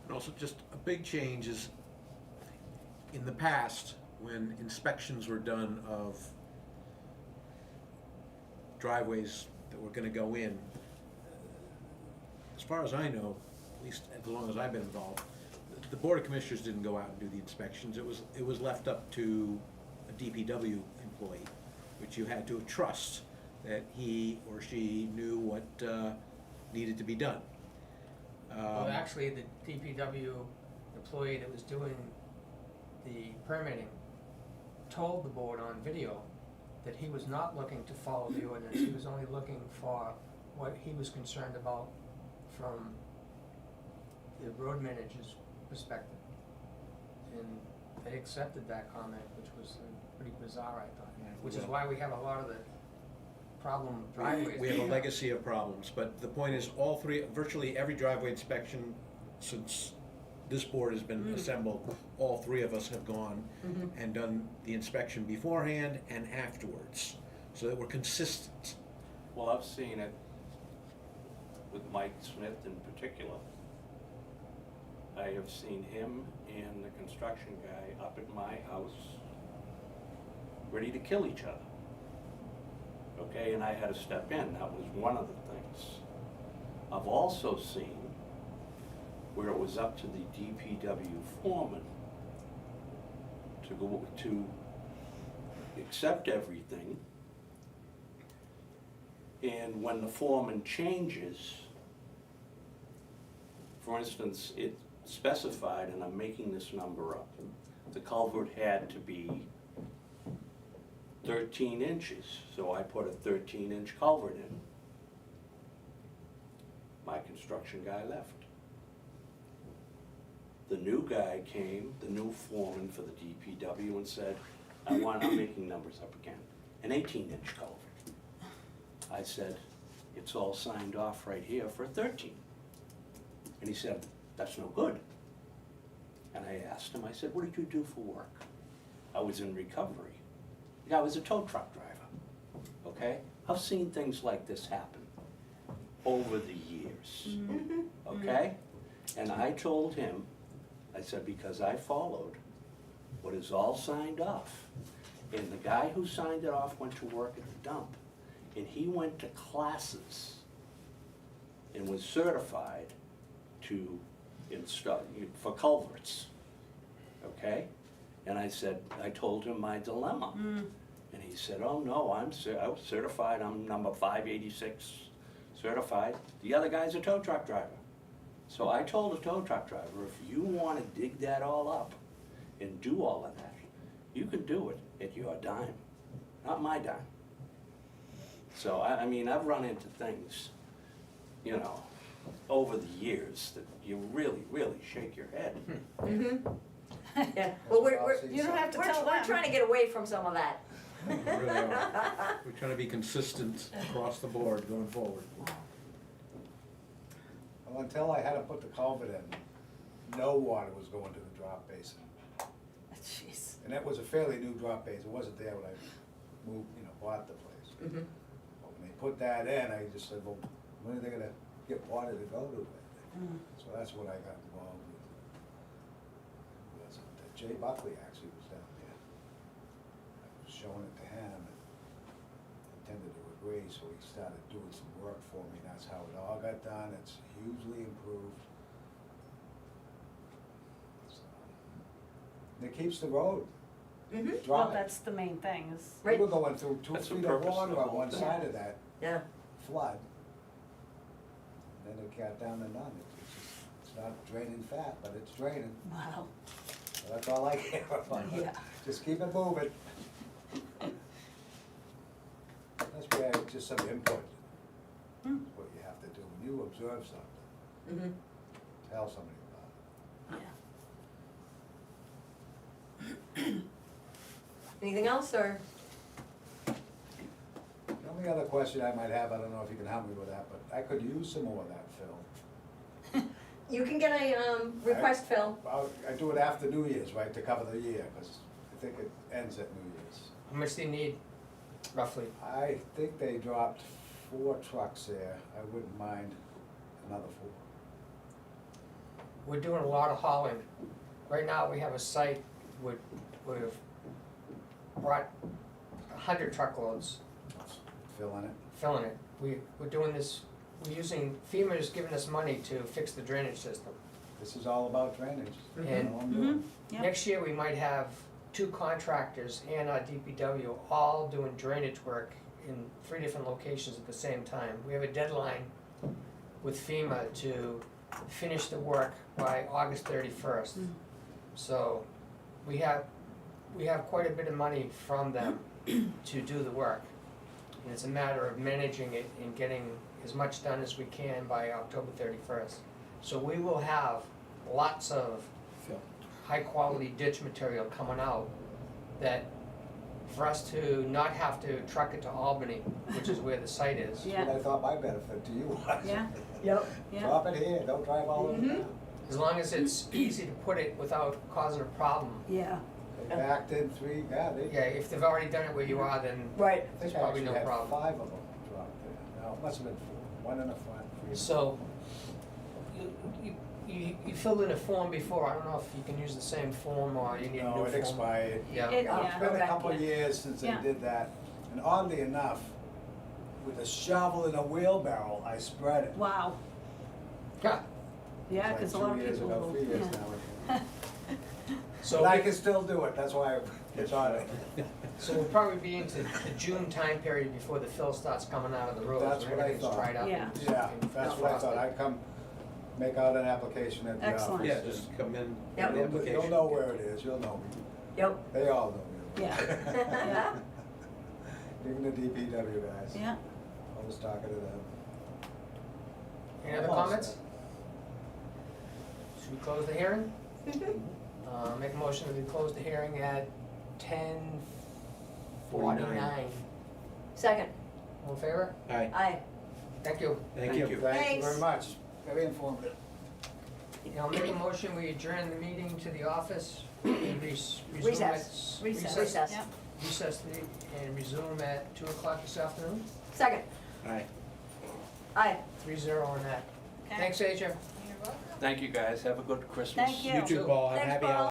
And also, just a big change is, in the past, when inspections were done of driveways that were gonna go in, as far as I know, at least as long as I've been involved, the Board of Commissioners didn't go out and do the inspections. It was left up to a DPW employee, which you had to trust that he or she knew what needed to be done. Well, actually, the DPW employee that was doing the permitting told the board on video that he was not looking to follow the ordinance, he was only looking for what he was concerned about from the road manager's perspective. And they accepted that comment, which was pretty bizarre, I thought, which is why we have a lot of the problem driveways. We have a legacy of problems, but the point is, virtually every driveway inspection since this board has been assembled, all three of us have gone and done the inspection beforehand and afterwards, so that we're consistent. Well, I've seen it with Mike Smith in particular. I have seen him and the construction guy up at my house, ready to kill each other. Okay, and I had to step in, that was one of the things. I've also seen where it was up to the DPW foreman to accept everything. And when the foreman changes, for instance, it specified, and I'm making this number up, the culvert had to be 13 inches, so I put a 13-inch culvert in. My construction guy left. The new guy came, the new foreman for the DPW, and said, I'm making numbers up again, an 18-inch culvert. I said, it's all signed off right here for a 13. And he said, that's no good. And I asked him, I said, what did you do for work? I was in recovery. The guy was a tow truck driver, okay? I've seen things like this happen over the years, okay? And I told him, I said, because I followed what is all signed off. And the guy who signed it off went to work at the dump, and he went to classes and was certified to install, for culverts, okay? And I said, I told him my dilemma. And he said, oh no, I was certified, I'm number 586 certified. The other guy's a tow truck driver. So I told the tow truck driver, if you want to dig that all up and do all of that, you can do it at your dime, not my dime. So I mean, I've run into things, you know, over the years that you really, really shake your head. Mm-hmm. Yeah, well, we're, You don't have to tell we're them. trying to get away from some of that. We really are. We're trying to be consistent across the board going forward. Well, until I had to put the culvert in, no water was going to the drop basin. Jeez. And that was a fairly new drop basin, it wasn't there when I moved, bought the place. Mm-hmm. But when they put that in, I just said, well, when are they gonna get water to go to it? So that's what I got involved with. Jay Buckley actually was down there. I was showing it to him, and he tended to agree, so he started doing some work for me, and that's how it all got done, it's hugely improved. So, and it keeps the road Mm-hmm. Well, dry. that's the main thing is, We Right. were going through 2 That's the feet of purpose of water the on whole one thing. side of that Yeah, flood. Then it got down to none, it's not draining fat, but it's draining. wow. So that's all I care about. Yeah. Just keep it moving. That's where just some input, Hmm. what you have to do. When you observe something, mm-hmm. tell somebody about Yeah. Anything else, or? it. The only other question I might have, I don't know if you can help me with that, but I could use some more of that film. You can get a, request, Phil. I do it after New Year's, right, to cover the year, because I think it ends at New Year's. How much do you need, roughly? I think they dropped 4 trucks there. I wouldn't mind another 4. We're doing a lot of hauling. Right now, we have a site with, we've brought 100 truckloads, Fill in it. filling it. We're doing this, we're using, FEMA's giving us money to fix the drainage system. This is all about drainage. Mhm. You know what I'm doing. Yep. Next year, we might have 2 contractors and our DPW all doing drainage work in 3 different locations at the same time. We have a deadline with FEMA to finish the work by August 31st. So we have quite a bit of money from them to do the work. And it's a matter of managing it and getting as much done as we can by October 31st. So we will have lots of Phil. high-quality ditch material coming out that, for us to not have to truck it to Albany, which is where the site is. That's Yeah. what I thought my benefit to you was. Yeah. Yep. Yeah. Drop it here, don't drive all over Mhm. town. As long as it's easy to put it without causing a problem. Yeah. They backed in 3, yeah, they. Yeah, if they've already done it where you are, then Right. I there's think I probably actually no had problem. 5 of them dropped there. No, it must have been 4. 1 in the front, 3 in the So, you filled in a form before, I don't know if you can use the same form or you need a new form. No, it expired. Yeah. It- It's yeah. been okay. a couple of years since they Yeah. did that. And oddly enough, with a shovel and a wheelbarrow, I spread it. Wow. Yeah, Yeah, Like because a 2 lot of years people ago, will, 3 years yeah. now. so, But I can still do it, that's why it's on it. so we'll probably be into the June time period before the fill starts coming out of the roads. That's when what I everything's thought. dried up. Yeah. and- Yeah, and that's what I thought. frosted. I'd come, make out an application at the office. Excellent. Yeah, just come in, Yep. with the application. You'll know where it is, you'll know me. Yep. They all know me. Yeah. Yeah. Even the DPW guys. Yeah. I was talking to them. Any other I'm all comments? set. Should we close the hearing? Make a motion that we close the hearing at 10:49. Second. All in favor? Aye, Aye. Thank you. thank Thank you. you. Thank you Thanks. very much, very informative. Yeah, I'll make a motion, we adjourn the meeting to the office, and resume Recess. at. Recess. Yep. Recess and resume at 2 o'clock this afternoon, Second. Aye. Aye. 3-0 on that. Okay. Thanks, Asia. You're welcome. Thank you, guys, have a good Christmas. Thank you. You too, Paul, have a Thanks, happy Paul. holidays.